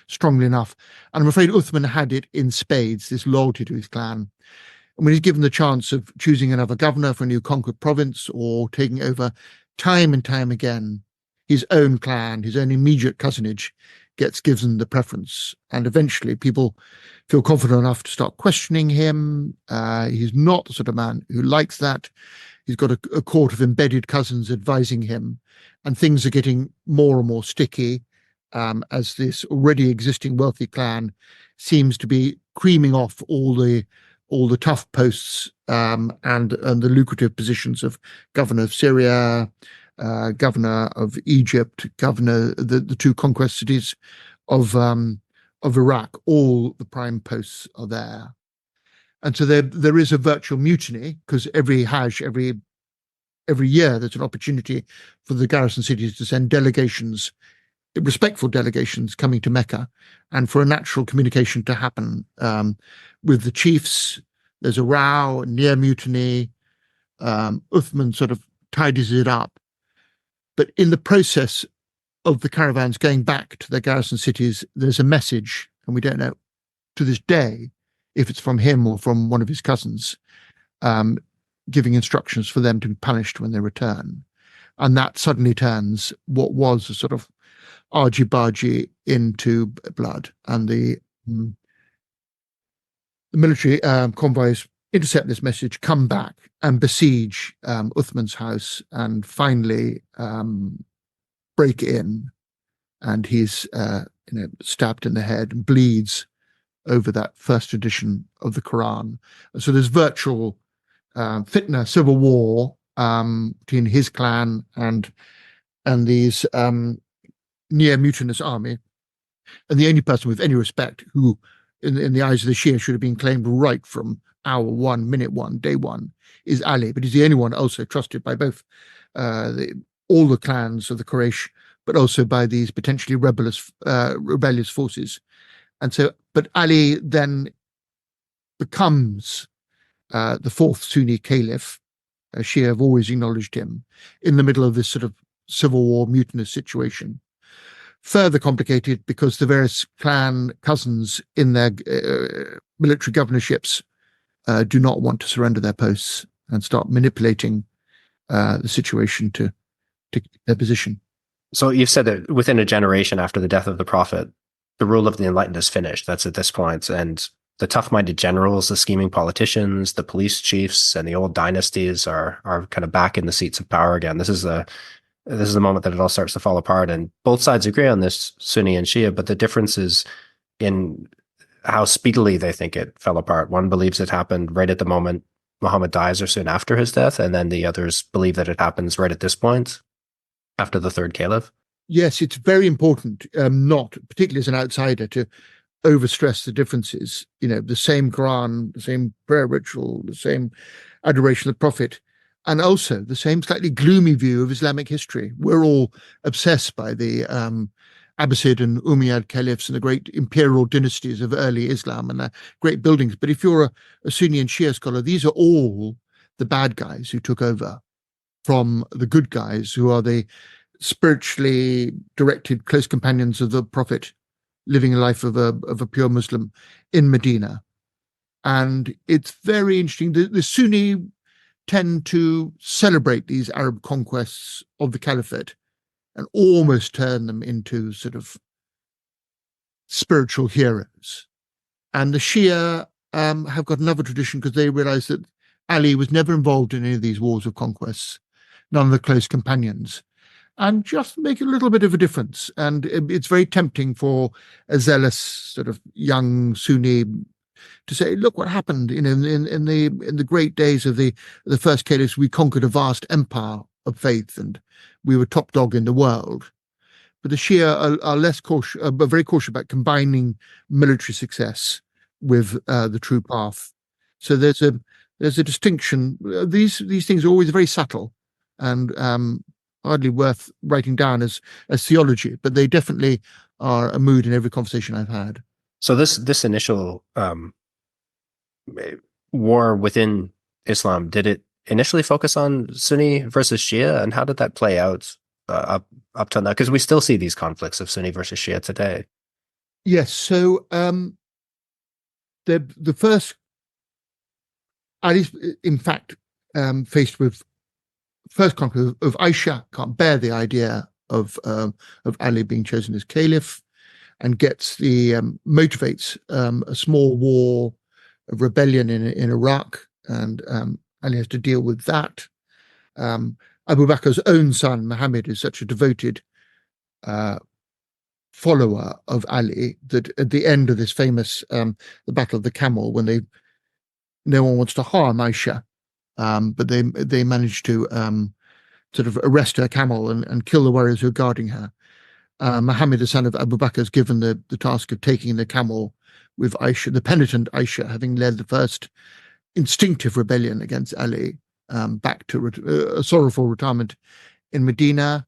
strongly enough. And I'm afraid Uthman had it in spades, this loyalty to his clan. And when he's given the chance of choosing another governor for a new conquered province or taking over time and time again, his own clan, his own immediate cousinage gets given the preference. And eventually people feel confident enough to start questioning him. He's not the sort of man who likes that. He's got a court of embedded cousins advising him, and things are getting more and more sticky as this already existing wealthy clan seems to be creaming off all the tough posts and the lucrative positions of governor of Syria, governor of Egypt, governor the two conquest cities of Iraq. All the prime posts are there. And so there is a virtual mutiny, because every Hajj, every year, there's an opportunity for the garrison cities to send delegations, respectful delegations coming to Mecca, and for a natural communication to happen with the chiefs. There's a row, near mutiny. Uthman sort of tidies it up. But in the process of the caravans going back to their garrison cities, there's a message, and we don't know to this day if it's from him or from one of his cousins, giving instructions for them to be punished when they return. And that suddenly turns what was a sort of argy-bargy into blood. And the military convoys intercept this message, come back and besiege Uthman's house, and finally break in. And he's stabbed in the head and bleeds over that first edition of the Quran. So there's virtual fitna, civil war between his clan and these near mutinous army. And the only person with any respect who, in the eyes of the Shia, should have been claimed right from hour one, minute one, day one, is Ali. But he's the only one also trusted by both all the clans of the Quraysh, but also by these potentially rebellious forces. And so, but Ali then becomes the fourth Sunni caliph. Shia have always acknowledged him in the middle of this sort of civil war, mutinous situation. Further complicated because the various clan cousins in their military governorships do not want to surrender their posts and start manipulating the situation to their position. So you've said that within a generation after the death of the Prophet, the rule of the enlightened is finished. That's at this point. And the tough-minded generals, the scheming politicians, the police chiefs, and the old dynasties are kind of back in the seats of power again. This is the moment that it all starts to fall apart. And both sides agree on this, Sunni and Shia, but the difference is in how speedily they think it fell apart. One believes it happened right at the moment Muhammad dies or soon after his death, and then the others believe that it happens right at this point, after the third caliph. Yes, it's very important, not particularly as an outsider, to overstress the differences. The same Quran, the same prayer ritual, the same adoration of the Prophet, and also the same slightly gloomy view of Islamic history. We're all obsessed by the Abbasid and Umayyad caliphs and the great imperial dynasties of early Islam and the great buildings. But if you're a Sunni and Shia scholar, these are all the bad guys who took over from the good guys, who are the spiritually directed close companions of the Prophet, living a life of a pure Muslim in Medina. And it's very interesting. The Sunni tend to celebrate these Arab conquests of the caliphate and almost turn them into sort of spiritual heroes. And the Shia have got another tradition, because they realize that Ali was never involved in any of these wars of conquests, none of the close companions, and just make a little bit of a difference. And it's very tempting for a zealous sort of young Sunni to say, look what happened, in the great days of the first caliphs, we conquered a vast empire of faith and we were top dog in the world. But the Shia are less cautious, but very cautious about combining military success with the true path. So there's a distinction. These things are always very subtle and hardly worth writing down as theology, but they definitely are a mood in every conversation I've had. So this initial war within Islam, did it initially focus on Sunni versus Shia, and how did that play out up to now? Because we still see these conflicts of Sunni versus Shia today. Yes. So the first, Ali's in fact faced with first conflict of Aisha, can't bear the idea of Ali being chosen as caliph, and gets motivates a small war of rebellion in Iraq, and Ali has to deal with that. Abu Bakr's own son Muhammad is such a devoted follower of Ali that at the end of this famous the Battle of the Camel, when no one wants to harm Aisha, but they manage to sort of arrest her camel and kill the warriors who are guarding her. Muhammad, the son of Abu Bakr, is given the task of taking the camel, with Aisha, the penitent Aisha, having led the first instinctive rebellion against Ali, back to a sorrowful retirement in Medina.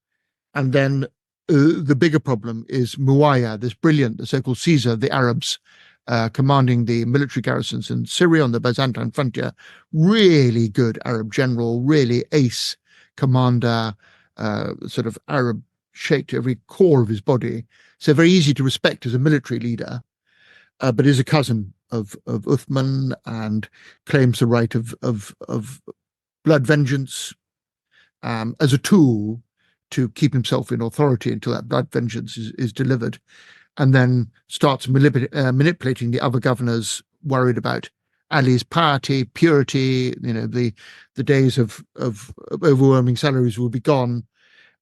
And then the bigger problem is Muawiyah, this brilliant, the so-called Caesar of the Arabs, commanding the military garrisons in Syria on the Byzantine frontier. Really good Arab general, really ace commander, sort of Arab shaped every core of his body. So very easy to respect as a military leader, but is a cousin of Uthman and claims the right of blood vengeance as a tool to keep himself in authority until that blood vengeance is delivered, and then starts manipulating the other governors, worried about Ali's piety, purity. The days of overwhelming salaries will be gone,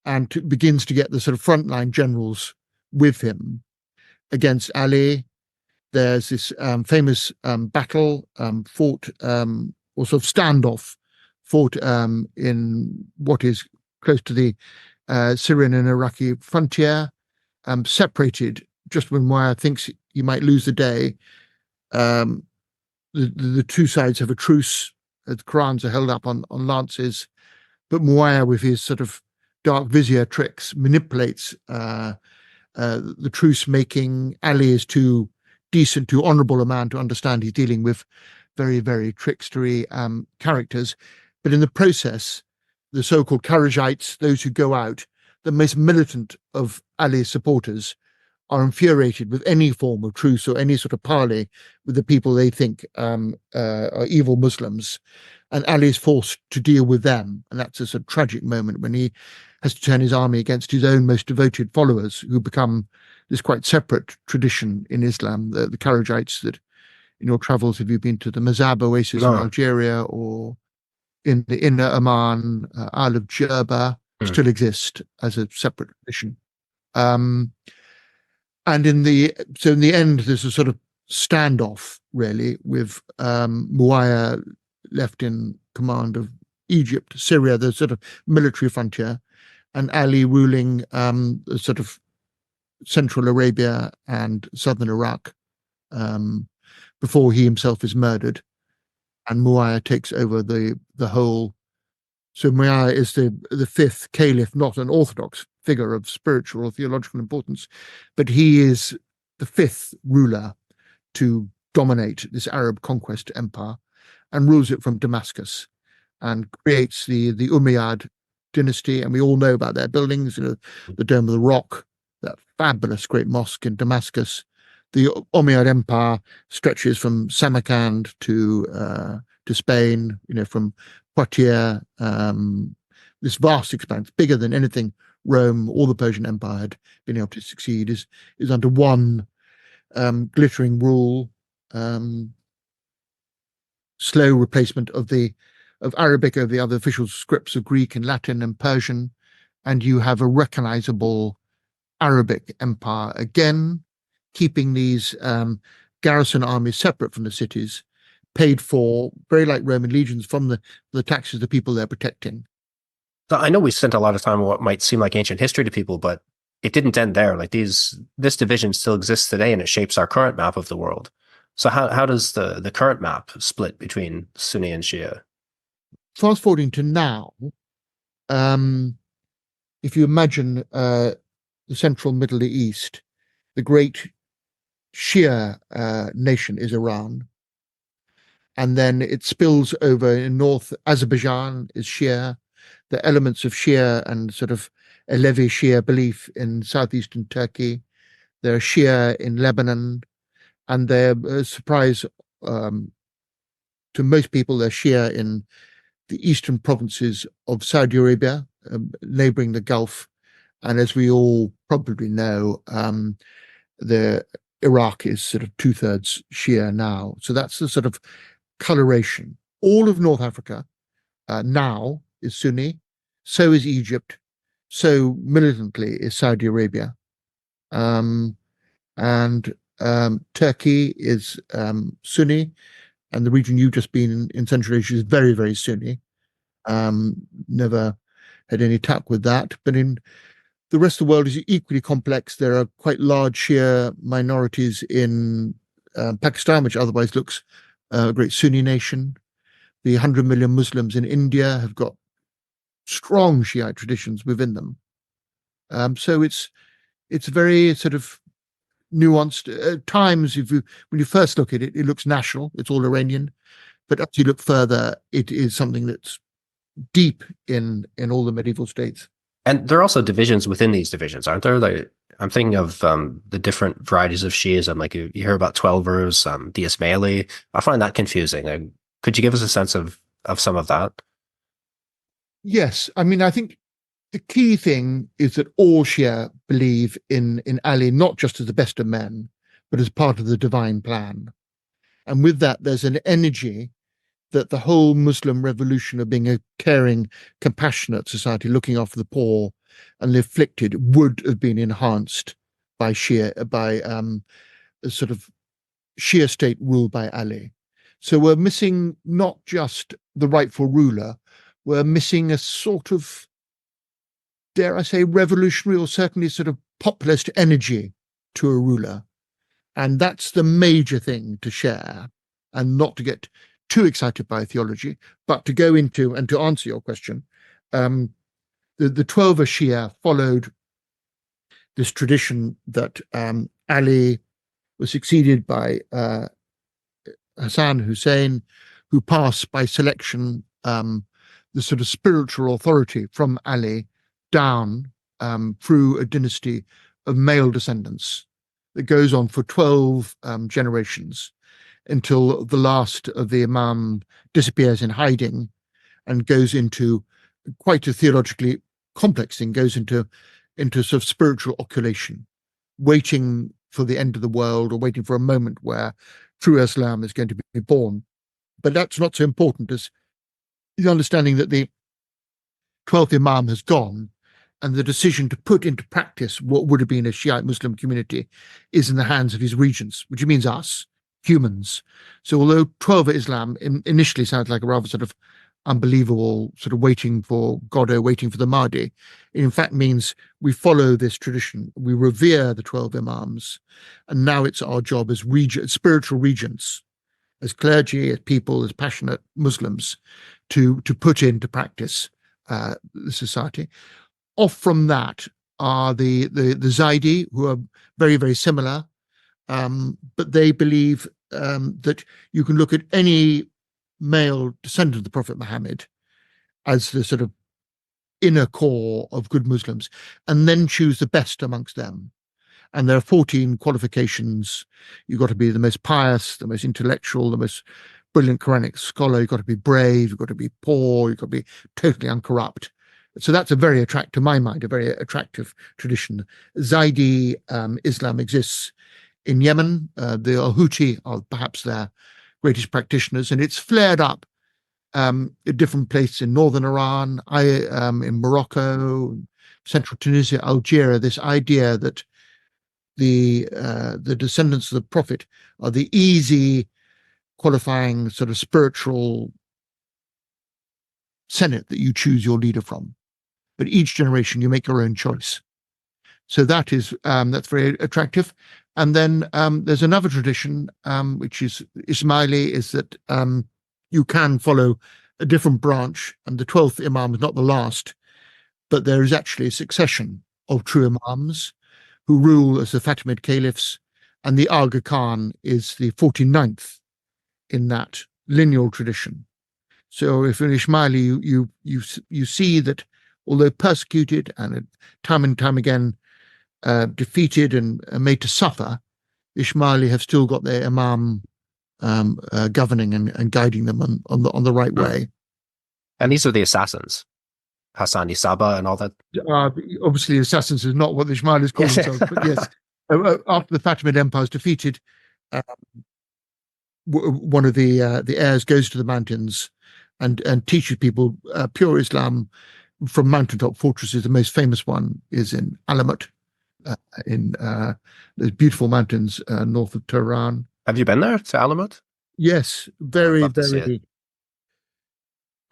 and begins to get the sort of frontline generals with him against Ali. There's this famous battle fought, or sort of standoff fought in what is close to the Syrian and Iraqi frontier, separated just when Muawiyah thinks he might lose the day. The two sides have a truce. The Qurans are held up on lances, but Muawiyah, with his sort of dark vizier tricks, manipulates the truce making. Ali is too decent, too honorable a man to understand he's dealing with very, very trickstery characters. But in the process, the so-called Kharijites, those who go out, the most militant of Ali's supporters, are infuriated with any form of truce or any sort of parley with the people they think are evil Muslims. And Ali is forced to deal with them. And that's a sort of tragic moment when he has to turn his army against his own most devoted followers, who become this quite separate tradition in Islam, the Kharijites that, in your travels, have you been to the Mazab oasis in Algeria, or in the inner Oman, Isle of Jerba, still exist as a separate tradition. And in the end, there's a sort of standoff, really, with Muawiyah left in command of Egypt, Syria, the sort of military frontier, and Ali ruling sort of Central Arabia and southern Iraq, before he himself is murdered, and Muawiyah takes over the whole. So Muawiyah is the fifth caliph, not an orthodox figure of spiritual or theological importance, but he is the fifth ruler to dominate this Arab conquest empire, and rules it from Damascus. and creates the Umayyad dynasty. And we all know about their buildings, the Dome of the Rock, that fabulous great mosque in Damascus. The Umayyad Empire stretches from Samarkand to Spain, from Poitiers. This vast expanse, bigger than anything Rome or the Persian Empire had been able to succeed, is under one glittering rule. Slow replacement of Arabic over the other official scripts of Greek and Latin and Persian, and you have a recognizable Arabic empire again, keeping these garrison armies separate from the cities, paid for very like Roman legions from the taxes of the people they're protecting. So I know we spent a lot of time on what might seem like ancient history to people, but it didn't end there. Like this division still exists today, and it shapes our current map of the world. So how does the current map split between Sunni and Shia? Fast forwarding to now, if you imagine the central Middle East, the great Shia nation is Iran. And then it spills over in North Azerbaijan is Shia. The elements of Shia and sort of Alevi Shia belief in southeastern Turkey. There are Shia in Lebanon. And they're a surprise to most people, they're Shia in the eastern provinces of Saudi Arabia, neighboring the Gulf. And as we all probably know, the Iraq is sort of 2/3 Shia now. So that's the sort of coloration. All of North Africa now is Sunni. So is Egypt. So militantly is Saudi Arabia. And Turkey is Sunni, and the region you've just been in Central Asia is very, very Sunni. Never had any tack with that. But in the rest of the world is equally complex. There are quite large Shia minorities in Pakistan, which otherwise looks a great Sunni nation. The 100 million Muslims in India have got strong Shiite traditions within them. So it's very sort of nuanced. At times, when you first look at it, it looks national. It's all Iranian. But as you look further, it is something that's deep in all the medieval states. And there are also divisions within these divisions, aren't there? Like, I'm thinking of the different varieties of Shiism. Like you hear about Twelvers, the Ismaili. I find that confusing. Could you give us a sense of some of that? Yes. I mean, I think the key thing is that all Shia believe in Ali, not just as the best of men, but as part of the divine plan. And with that, there's an energy that the whole Muslim revolution of being a caring, compassionate society, looking after the poor and the afflicted, would have been enhanced by a sort of Shia state ruled by Ali. So we're missing not just the rightful ruler, we're missing a sort of, dare I say, revolutionary or certainly sort of populist energy to a ruler. And that's the major thing to share, and not to get too excited by theology, but to go into, and to answer your question, the Twelver Shia followed this tradition that Ali was succeeded by Hassan Hussein, who passed by selection the sort of spiritual authority from Ali down through a dynasty of male descendants that goes on for 12 generations, until the last of the Imam disappears in hiding and goes into quite a theologically complex thing, goes into sort of spiritual occultation, waiting for the end of the world or waiting for a moment where true Islam is going to be born. But that's not so important as the understanding that the 12th Imam has gone, and the decision to put into practice what would have been a Shiite Muslim community is in the hands of his regents, which means us, humans. So although 12 Islam initially sounds like a rather sort of unbelievable sort of waiting for Godot, waiting for the Mahdi, it in fact means we follow this tradition. We revere the 12 Imams. And now it's our job as spiritual regents, as clergy, as people, as passionate Muslims, to put into practice the society. Off from that are the Zaidi, who are very, very similar. But they believe that you can look at any male descendant of the Prophet Muhammad as the sort of inner core of good Muslims, and then choose the best amongst them. And there are 14 qualifications. You've got to be the most pious, the most intellectual, the most brilliant Quranic scholar. You've got to be brave. You've got to be poor. You've got to be totally uncorrupt. So that's a very attractive, to my mind, a very attractive tradition. Zaidi Islam exists in Yemen. The Al-Houthi are perhaps their greatest practitioners, and it's flared up at different places in northern Iran, in Morocco, central Tunisia, Algeria. This idea that the descendants of the Prophet are the easy, qualifying sort of spiritual senate that you choose your leader from, but each generation you make your own choice. So that is that's very attractive. And then there's another tradition which is Ismaili, is that you can follow a different branch, and the 12th Imam is not the last, but there is actually a succession of true Imams who rule as the Fatimid caliphs, and the Aga Khan is the 49th in that lineal tradition. So if in Ismaili you see that although persecuted and time again defeated and made to suffer, Ismaili have still got their Imam governing and guiding them on the right way. And these are the assassins, Hassani Saba and all that. Obviously, assassins is not what the Ismailis call themselves, but yes, after the Fatimid Empire is defeated, one of the heirs goes to the mountains and teaches people pure Islam from mountaintop fortresses. The most famous one is in Alamut, in those beautiful mountains north of Tehran. Have you been there to Alamut? Yes, very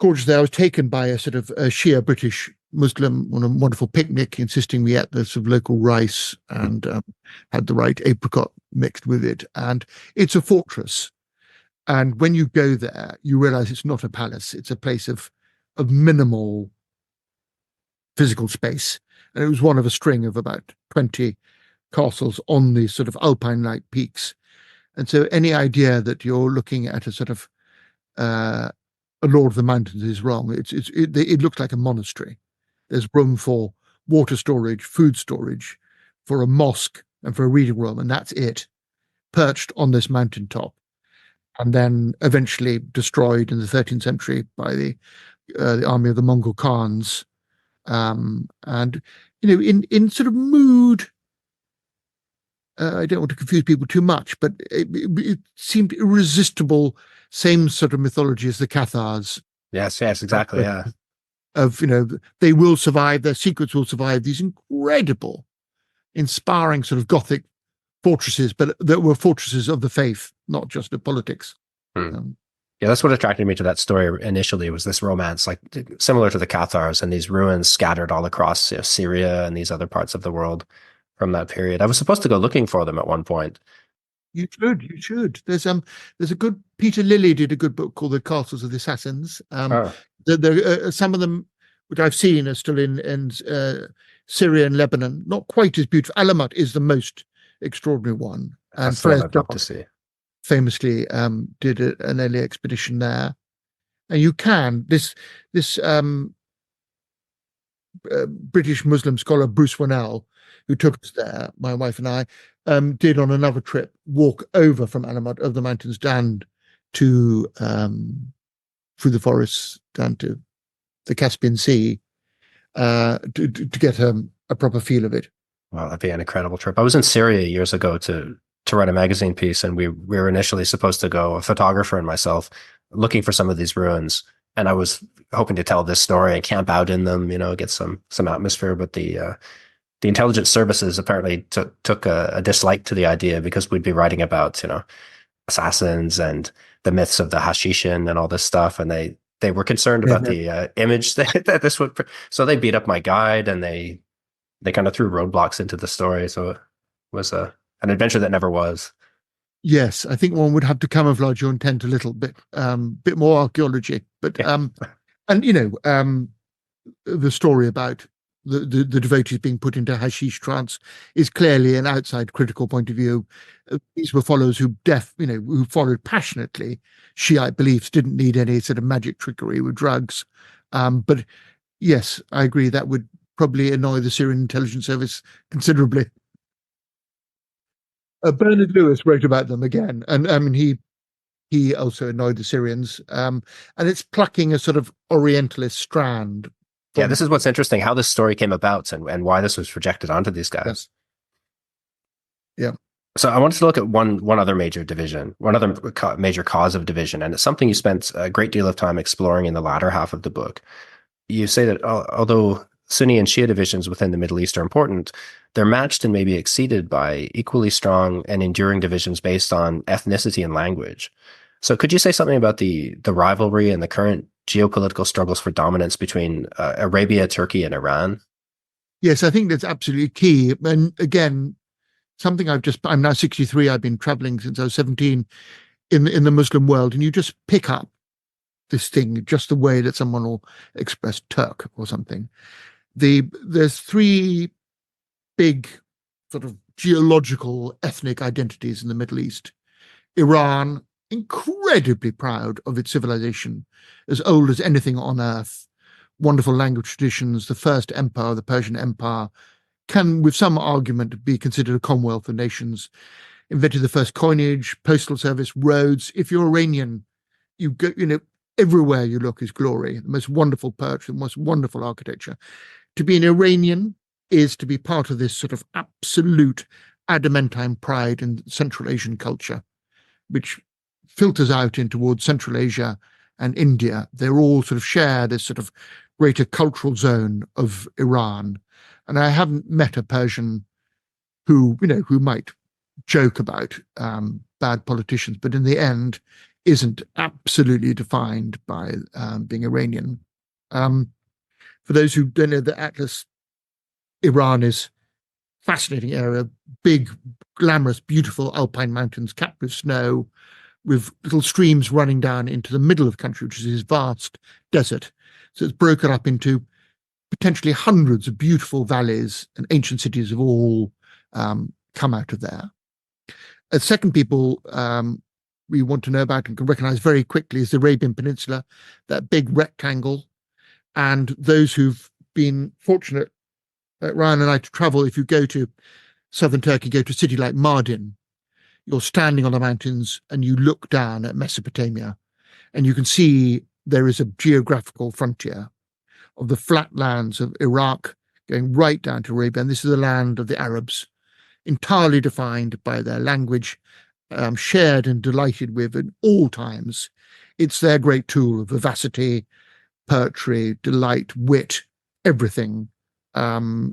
gorgeous there. I was taken by a sort of a Shia British Muslim on a wonderful picnic, insisting we ate the sort of local rice and had the right apricot mixed with it. And it's a fortress. And when you go there, you realize it's not a palace. It's a place of minimal physical space. And it was one of a string of about 20 castles on these sort of alpine-like peaks. And so any idea that you're looking at a sort of a Lord of the Mountains is wrong. It looks like a monastery. There's room for water storage, food storage, for a mosque and for a reading room, and that's it, perched on this mountaintop, and then eventually destroyed in the 13th century by the army of the Mongol Khans. And in sort of mood, I don't want to confuse people too much, but it seemed irresistible. Same sort of mythology as the Cathars. Yes, exactly. Yeah. Of, they will survive, their secrets will survive, these incredible, inspiring sort of Gothic fortresses, but that were fortresses of the faith, not just of politics. Yeah, that's what attracted me to that story initially, was this romance, like similar to the Cathars, and these ruins scattered all across Syria and these other parts of the world from that period. I was supposed to go looking for them at one point. You should. There's a good, Peter Lilly did a good book called The Castles of the Assassins. There some of them, which I've seen, are still in Syria and Lebanon. Not quite as beautiful. Alamut is the most extraordinary one. And That's I'd love to see. Famously did an early expedition there. And you can, this British Muslim scholar Bruce Winnell, who took us there, my wife and I, did on another trip walk over from Alamut of the mountains down to through the forests down to the Caspian Sea to get a proper feel of it. Wow, that'd be an incredible trip. I was in Syria years ago to write a magazine piece, and we were initially supposed to go, a photographer and myself, looking for some of these ruins. And I was hoping to tell this story and camp out in them, get some atmosphere. But the intelligence services apparently took a dislike to the idea, because we'd be writing about, assassins and the myths of the Hashishin and all this stuff. And they were concerned about the image that this would, so they beat up my guide, and they kind of threw roadblocks into the story. So it was an adventure that never was. Yes, I think one would have to camouflage your intent a little bit, bit more archaeology. But and the story about the devotees being put into hashish trance is clearly an outside critical point of view. These were followers who followed passionately Shiite beliefs, didn't need any sort of magic trickery with drugs, But yes, I agree. That would probably annoy the Syrian intelligence service considerably. Bernard Lewis wrote about them again, and I mean he also annoyed the Syrians. And it's plucking a sort of Orientalist strand. Yeah, this is what's interesting, how this story came about and why this was projected onto these guys. Yeah. So I wanted to look at one other major division, one other major cause of division, and it's something you spent a great deal of time exploring in the latter half of the book. You say that although Sunni and Shia divisions within the Middle East are important, they're matched and maybe exceeded by equally strong and enduring divisions based on ethnicity and language. So could you say something about the rivalry and the current geopolitical struggles for dominance between Arabia, Turkey, and Iran? Yes, I think that's absolutely key. And again, something I'm now 63, I've been traveling since I was 17 in the Muslim world, and you just pick up this thing just the way that someone will express Turk or something. There's three big sort of geological ethnic identities in the Middle East. Iran, incredibly proud of its civilization, as old as anything on earth, wonderful language traditions, the first empire, the Persian Empire, can, with some argument, be considered a commonwealth of nations, invented the first coinage, postal service, roads. If you're Iranian, you go, everywhere you look is glory, the most wonderful poetry, the most wonderful architecture. To be an Iranian is to be part of this sort of absolute adamantine pride in Central Asian culture, which filters out in towards Central Asia and India. They're all sort of share this sort of greater cultural zone of Iran. And I haven't met a Persian who might joke about bad politicians, but in the end isn't absolutely defined by being Iranian. For those who don't know the Atlas, Iran is a fascinating area, big, glamorous, beautiful alpine mountains capped with snow, with little streams running down into the middle of the country, which is this vast desert. So it's broken up into potentially hundreds of beautiful valleys, and ancient cities have all come out of there. A second people we want to know about and can recognize very quickly is the Arabian Peninsula, that big rectangle. And those who've been fortunate, like Ryan and I, to travel, if you go to southern Turkey, go to a city like Mardin, you're standing on the mountains and you look down at Mesopotamia, and you can see there is a geographical frontier of the flatlands of Iraq going right down to Arabia. And this is the land of the Arabs, entirely defined by their language, shared and delighted with at all times. It's their great tool of vivacity, poetry, delight, wit, everything. And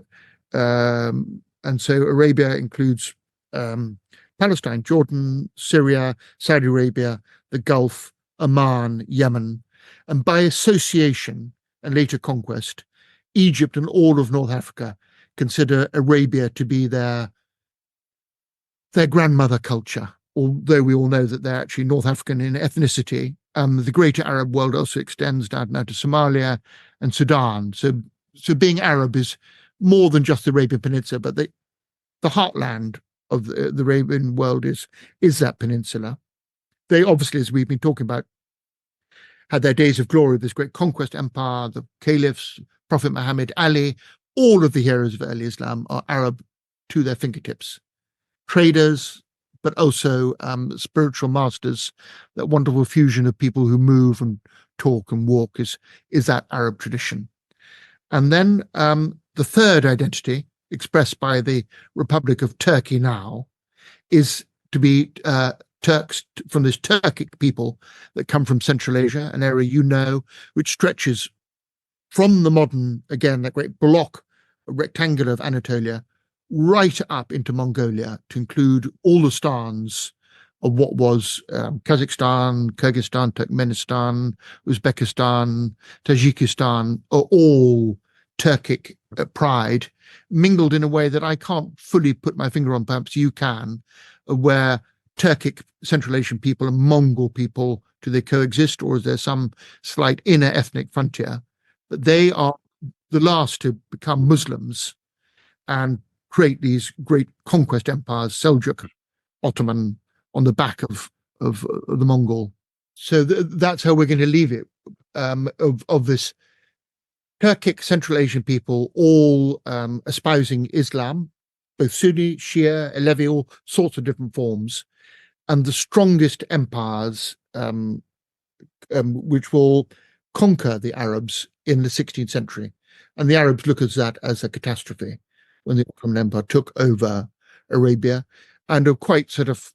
so Arabia includes Palestine, Jordan, Syria, Saudi Arabia, the Gulf, Oman, Yemen, and by association and later conquest, Egypt and all of North Africa consider Arabia to be their grandmother culture, although we all know that they're actually North African in ethnicity. The greater Arab world also extends down now to Somalia and Sudan. So being Arab is more than just the Arabian Peninsula, but the heartland of the Arabian world is that peninsula. They obviously, as we've been talking about, had their days of glory, this great conquest empire, the caliphs, Prophet Muhammad, Ali. All of the heroes of early Islam are Arab to their fingertips. Traders, but also spiritual masters. That wonderful fusion of people who move and talk and walk is that Arab tradition. And then the third identity, expressed by the Republic of Turkey now, is to be Turks, from this Turkic people that come from Central Asia, an area which stretches from the modern, again, that great block, rectangular of Anatolia, right up into Mongolia, to include all the stans of what was Kazakhstan, Kyrgyzstan, Turkmenistan, Uzbekistan, Tajikistan, are all Turkic pride, mingled in a way that I can't fully put my finger on, perhaps you can, where Turkic Central Asian people and Mongol people, do they coexist, or is there some slight inner ethnic frontier? But they are the last to become Muslims and create these great conquest empires, Seljuk, Ottoman, on the back of the Mongol. So that's how we're going to leave it, of this Turkic Central Asian people, all espousing Islam, both Sunni, Shia, Alevi, all sorts of different forms, and the strongest empires which will conquer the Arabs in the 16th century. And the Arabs look at that as a catastrophe when the Ottoman Empire took over Arabia, and are quite sort of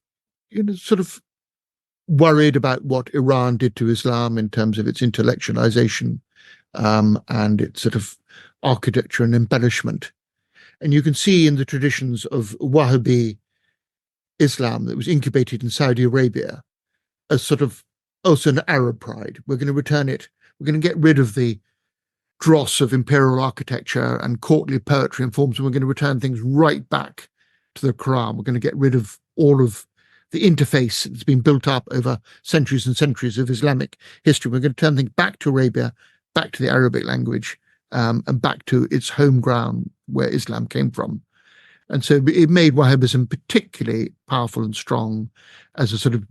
worried about what Iran did to Islam in terms of its intellectualization and its sort of architecture and embellishment. And you can see in the traditions of Wahhabi Islam that was incubated in Saudi Arabia as sort of also an Arab pride. We're going to return it. We're going to get rid of the dross of imperial architecture and courtly poetry and forms, and we're going to return things right back to the Quran. We're going to get rid of all of the interface that's been built up over centuries and centuries of Islamic history. We're going to turn things back to Arabia, back to the Arabic language, and back to its home ground where Islam came from. And so it made Wahhabism particularly powerful and strong as a sort of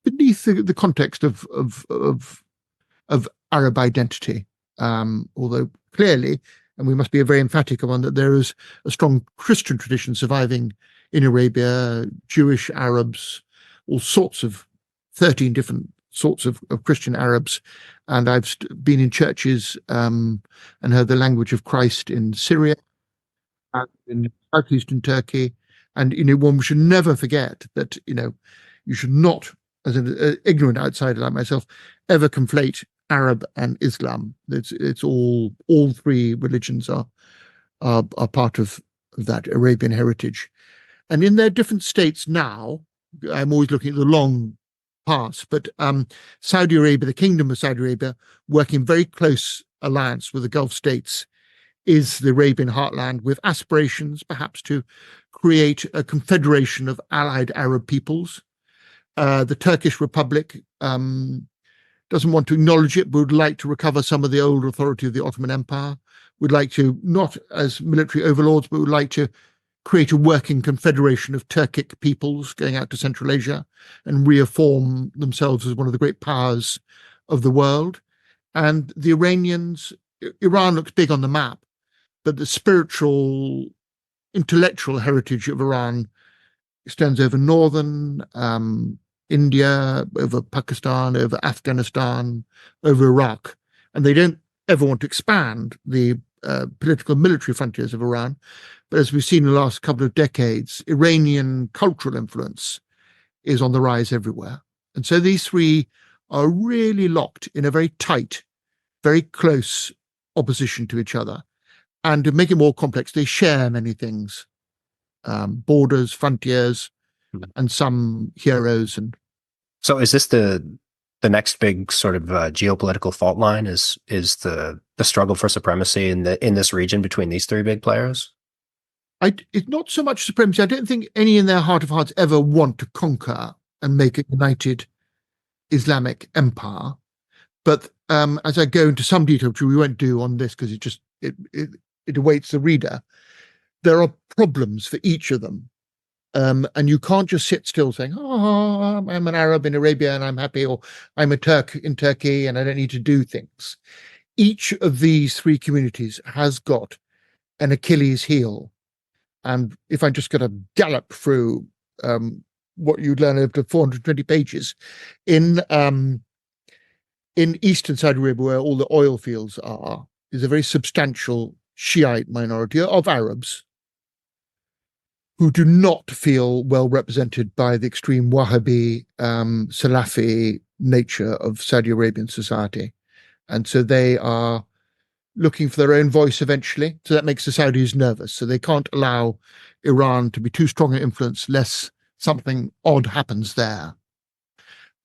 beneath the context of Arab identity. Although clearly, and we must be very emphatic on that, there is a strong Christian tradition surviving in Arabia, Jewish Arabs, all sorts of 13 different sorts of Christian Arabs. And I've been in churches and heard the language of Christ in Syria and in southeastern Turkey. And, one should never forget that, you should not, as an ignorant outsider like myself, ever conflate Arab and Islam. It's all three religions are part of that Arabian heritage. And in their different states now, I'm always looking at the long past, but Saudi Arabia, the Kingdom of Saudi Arabia, working very close alliance with the Gulf states, is the Arabian heartland, with aspirations perhaps to create a confederation of allied Arab peoples. The Turkish Republic doesn't want to acknowledge it, but would like to recover some of the old authority of the Ottoman Empire, would like to, not as military overlords, but would like to create a working confederation of Turkic peoples going out to Central Asia and reaffirm themselves as one of the great powers of the world. And the Iranians, Iran looks big on the map, but the spiritual, intellectual heritage of Iran extends over northern India, over Pakistan, over Afghanistan, over Iraq. And they don't ever want to expand the political military frontiers of Iran. But as we've seen in the last couple of decades, Iranian cultural influence is on the rise everywhere. And so these three are really locked in a very tight, very close opposition to each other. And to make it more complex, they share many things, borders, frontiers, and some heroes. And so is this the next big sort of geopolitical fault line is the struggle for supremacy in this region between these three big players? It's not so much supremacy. I don't think any in their heart of hearts ever want to conquer and make a united Islamic empire. But as I go into some detail, which we won't do on this because it awaits the reader, there are problems for each of them. And you can't just sit still saying, oh, I'm an Arab in Arabia and I'm happy, or I'm a Turk in Turkey and I don't need to do things. Each of these three communities has got an Achilles heel. And if I'm just going to gallop through what you'd learn over 420 pages, in eastern Saudi Arabia, where all the oil fields are, is a very substantial Shiite minority of Arabs who do not feel well represented by the extreme Wahhabi, Salafi nature of Saudi Arabian society. And so they are looking for their own voice eventually. So that makes the Saudis nervous. So they can't allow Iran to be too strong an influence lest something odd happens there.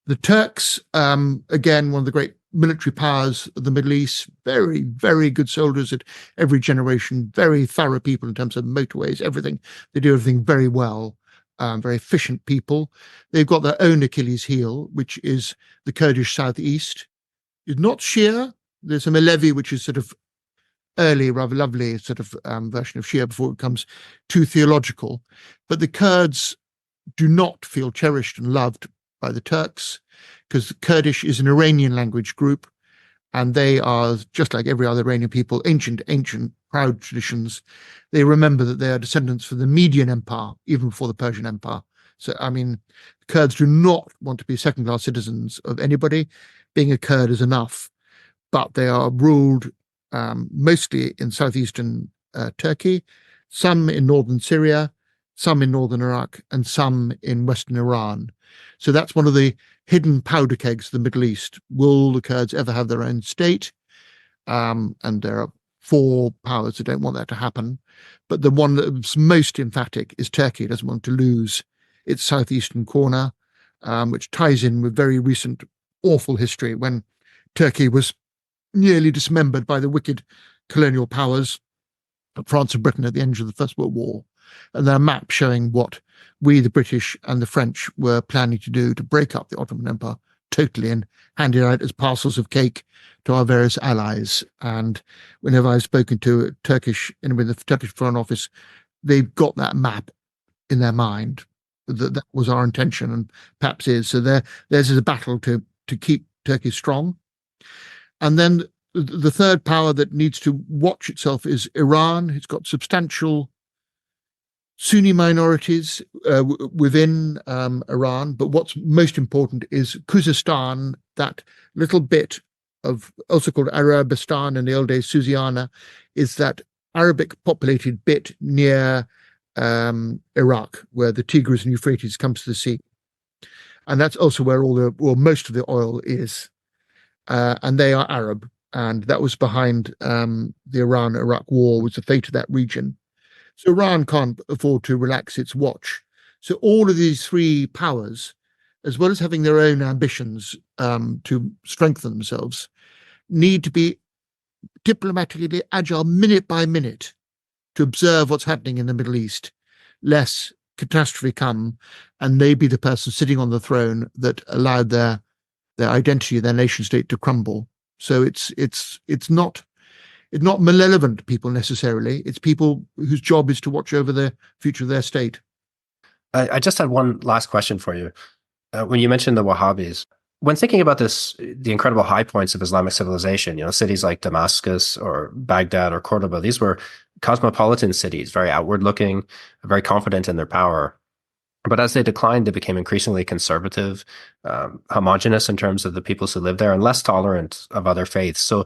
The Turks, again, one of the great military powers of the Middle East, very, very good soldiers at every generation, very thorough people in terms of motorways, everything. They do everything very well, very efficient people. They've got their own Achilles heel, which is the Kurdish southeast. It's not Shia. There's some Alevi, which is sort of early, rather lovely sort of version of Shia before it becomes too theological. But the Kurds do not feel cherished and loved by the Turks, because Kurdish is an Iranian language group, And they are, just like every other Iranian people, ancient, proud traditions. They remember that they are descendants from the Median Empire, even before the Persian Empire. So, I mean, Kurds do not want to be second-class citizens of anybody. Being a Kurd is enough. But they are ruled mostly in southeastern Turkey, some in northern Syria, some in northern Iraq, and some in western Iran. So that's one of the hidden powder kegs of the Middle East. Will the Kurds ever have their own state? And there are 4 powers that don't want that to happen. But the one that's most emphatic is Turkey. It doesn't want to lose its southeastern corner, which ties in with very recent awful history when Turkey was nearly dismembered by the wicked colonial powers of France and Britain at the end of the First World War. And there are maps showing what we, the British and the French, were planning to do to break up the Ottoman Empire totally and hand it out as parcels of cake to our various allies. And whenever I've spoken to anyone in the Turkish Foreign Office, they've got that map in their mind. That was our intention, and perhaps is. So theirs is a battle to keep Turkey strong. And then the third power that needs to watch itself is Iran. It's got substantial Sunni minorities within Iran, but what's most important is Khuzestan, that little bit of, also called Arabistan in the old days, Susiana, is that Arabic populated bit near Iraq, where the Tigris and Euphrates comes to the sea. And that's also where most of the oil is. And they are Arab. And that was behind the Iran-Iraq war, was the fate of that region. So Iran can't afford to relax its watch. So all of these 3 powers, as well as having their own ambitions to strengthen themselves, need to be diplomatically agile minute by minute to observe what's happening in the Middle East, lest catastrophe come and they be the person sitting on the throne that allowed their identity, their nation state to crumble. So it's not malevolent people necessarily. It's people whose job is to watch over the future of their state. I just had one last question for you. When you mentioned the Wahhabis, when thinking about the incredible high points of Islamic civilization, cities like Damascus or Baghdad or Cordoba, these were cosmopolitan cities, very outward looking, very confident in their power. But as they declined, they became increasingly conservative, homogenous in terms of the peoples who lived there, and less tolerant of other faiths. So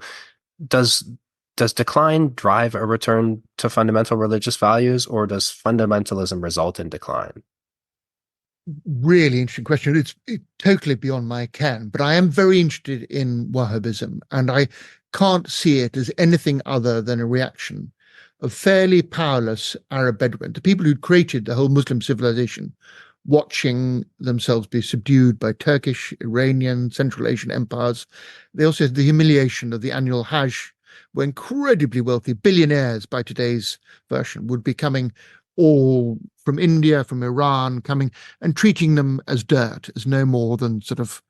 does decline drive a return to fundamental religious values, or does fundamentalism result in decline? Really interesting question. It's totally beyond my ken, but I am very interested in Wahhabism, and I can't see it as anything other than a reaction of fairly powerless Arab Bedouin, the people who'd created the whole Muslim civilization, watching themselves be subdued by Turkish, Iranian, Central Asian empires. They also had the humiliation of the annual Hajj, where incredibly wealthy billionaires by today's version would be coming all from India, from Iran, coming and treating them as dirt, as no more than sort of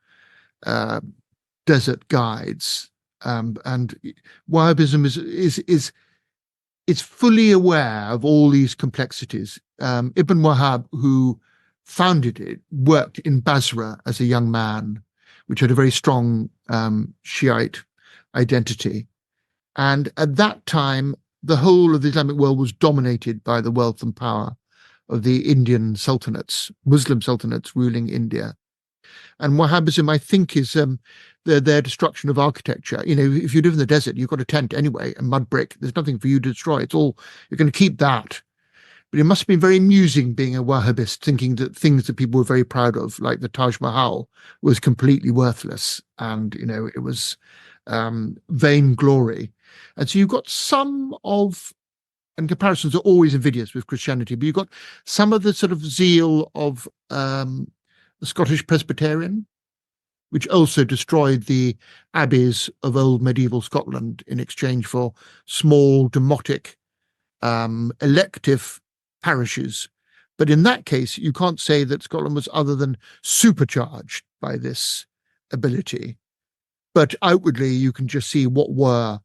desert guides. And Wahhabism is fully aware of all these complexities. Ibn Wahhab, who founded it, worked in Basra as a young man, which had a very strong Shiite identity. And at that time, the whole of the Islamic world was dominated by the wealth and power of the Indian sultanates, Muslim sultanates ruling India. And Wahhabism, I think, is their destruction of architecture. If you live in the desert, you've got a tent anyway, a mud brick. There's nothing for you to destroy. It's all, you're going to keep that. But it must have been very amusing being a Wahhabist, thinking that things that people were very proud of, like the Taj Mahal, was completely worthless. And, it was vainglory. And so you've got some of, and comparisons are always invidious with Christianity, but you've got some of the sort of zeal of the Scottish Presbyterian, which also destroyed the abbeys of old medieval Scotland in exchange for small, demotic, elective parishes. But in that case, you can't say that Scotland was other than supercharged by this ability. But outwardly, you can just see what were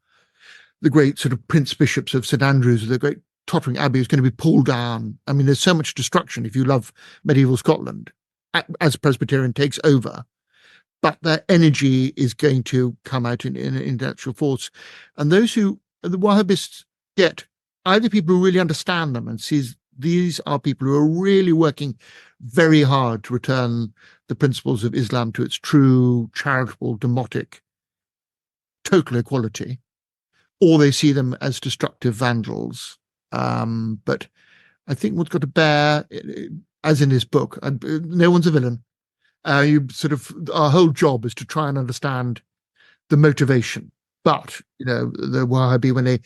the great sort of prince bishops of St Andrews, the great tottering abbey is going to be pulled down. I mean, there's so much destruction if you love medieval Scotland as Presbyterian takes over. but their energy is going to come out in actual force. And the Wahhabists get either people who really understand them and sees these are people who are really working very hard to return the principles of Islam to its true, charitable, demotic, total equality, or they see them as destructive vandals. But I think what's got to bear, as in his book, no one's a villain. Our whole job is to try and understand the motivation. But, the Wahhabi, when they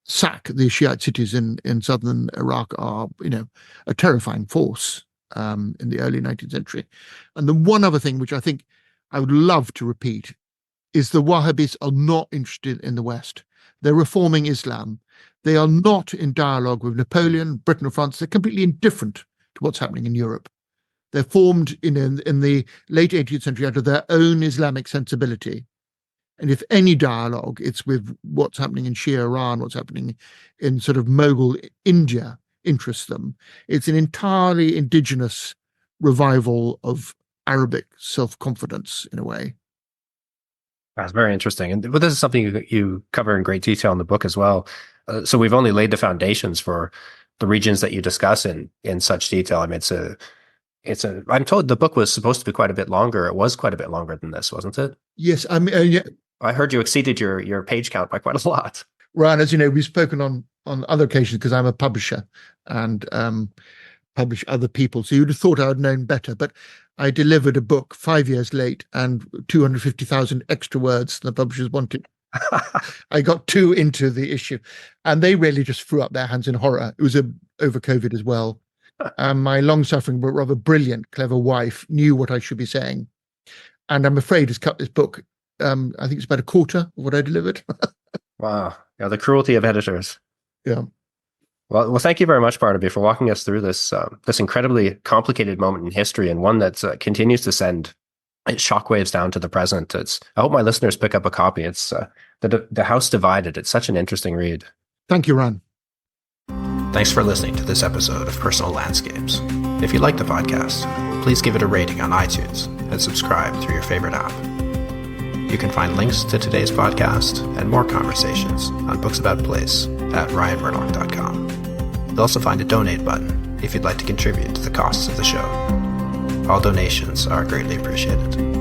sack the Shiite cities in southern Iraq, are, a terrifying force in the early 19th century. And the one other thing which I think I would love to repeat is the Wahhabis are not interested in the West. They're reforming Islam. They are not in dialogue with Napoleon, Britain or France. They're completely indifferent to what's happening in Europe. They're formed in the late 18th century out of their own Islamic sensibility. And if any dialogue, it's with what's happening in Shia Iran, what's happening in sort of Mughal India interests them. It's an entirely indigenous revival of Arabic self-confidence in a way. That's very interesting. And this is something you cover in great detail in the book as well. So we've only laid the foundations for the regions that you discuss in such detail. I mean, I'm told the book was supposed to be quite a bit longer. It was quite a bit longer than this, wasn't it? Yes. I mean, yeah. I heard you exceeded your page count by quite a lot. Ryan, as you know, we've spoken on other occasions because I'm a publisher and publish other people. So you'd have thought I would known better, but I delivered a book 5 years late and 250,000 extra words than the publishers wanted. I got 2 into the issue and they really just threw up their hands in horror. It was over COVID as well. My long-suffering but rather brilliant, clever wife knew what I should be saying. And I'm afraid has cut this book. I think it's about a quarter of what I delivered. Wow. Yeah, the cruelty of editors. Yeah. Well, thank you very much, Barnaby, for walking us through this incredibly complicated moment in history, and one that continues to send shockwaves down to the present. I hope my listeners pick up a copy. It's The House Divided. It's such an interesting read. Thank you, Ron. Thanks for listening to this episode of Personal Landscapes. If you like the podcast, please give it a rating on iTunes and subscribe through your favorite app. You can find links to today's podcast and more conversations on Books About Place at ryanmurdoch.com. You'll also find a donate button if you'd like to contribute to the costs of the show. All donations are greatly appreciated.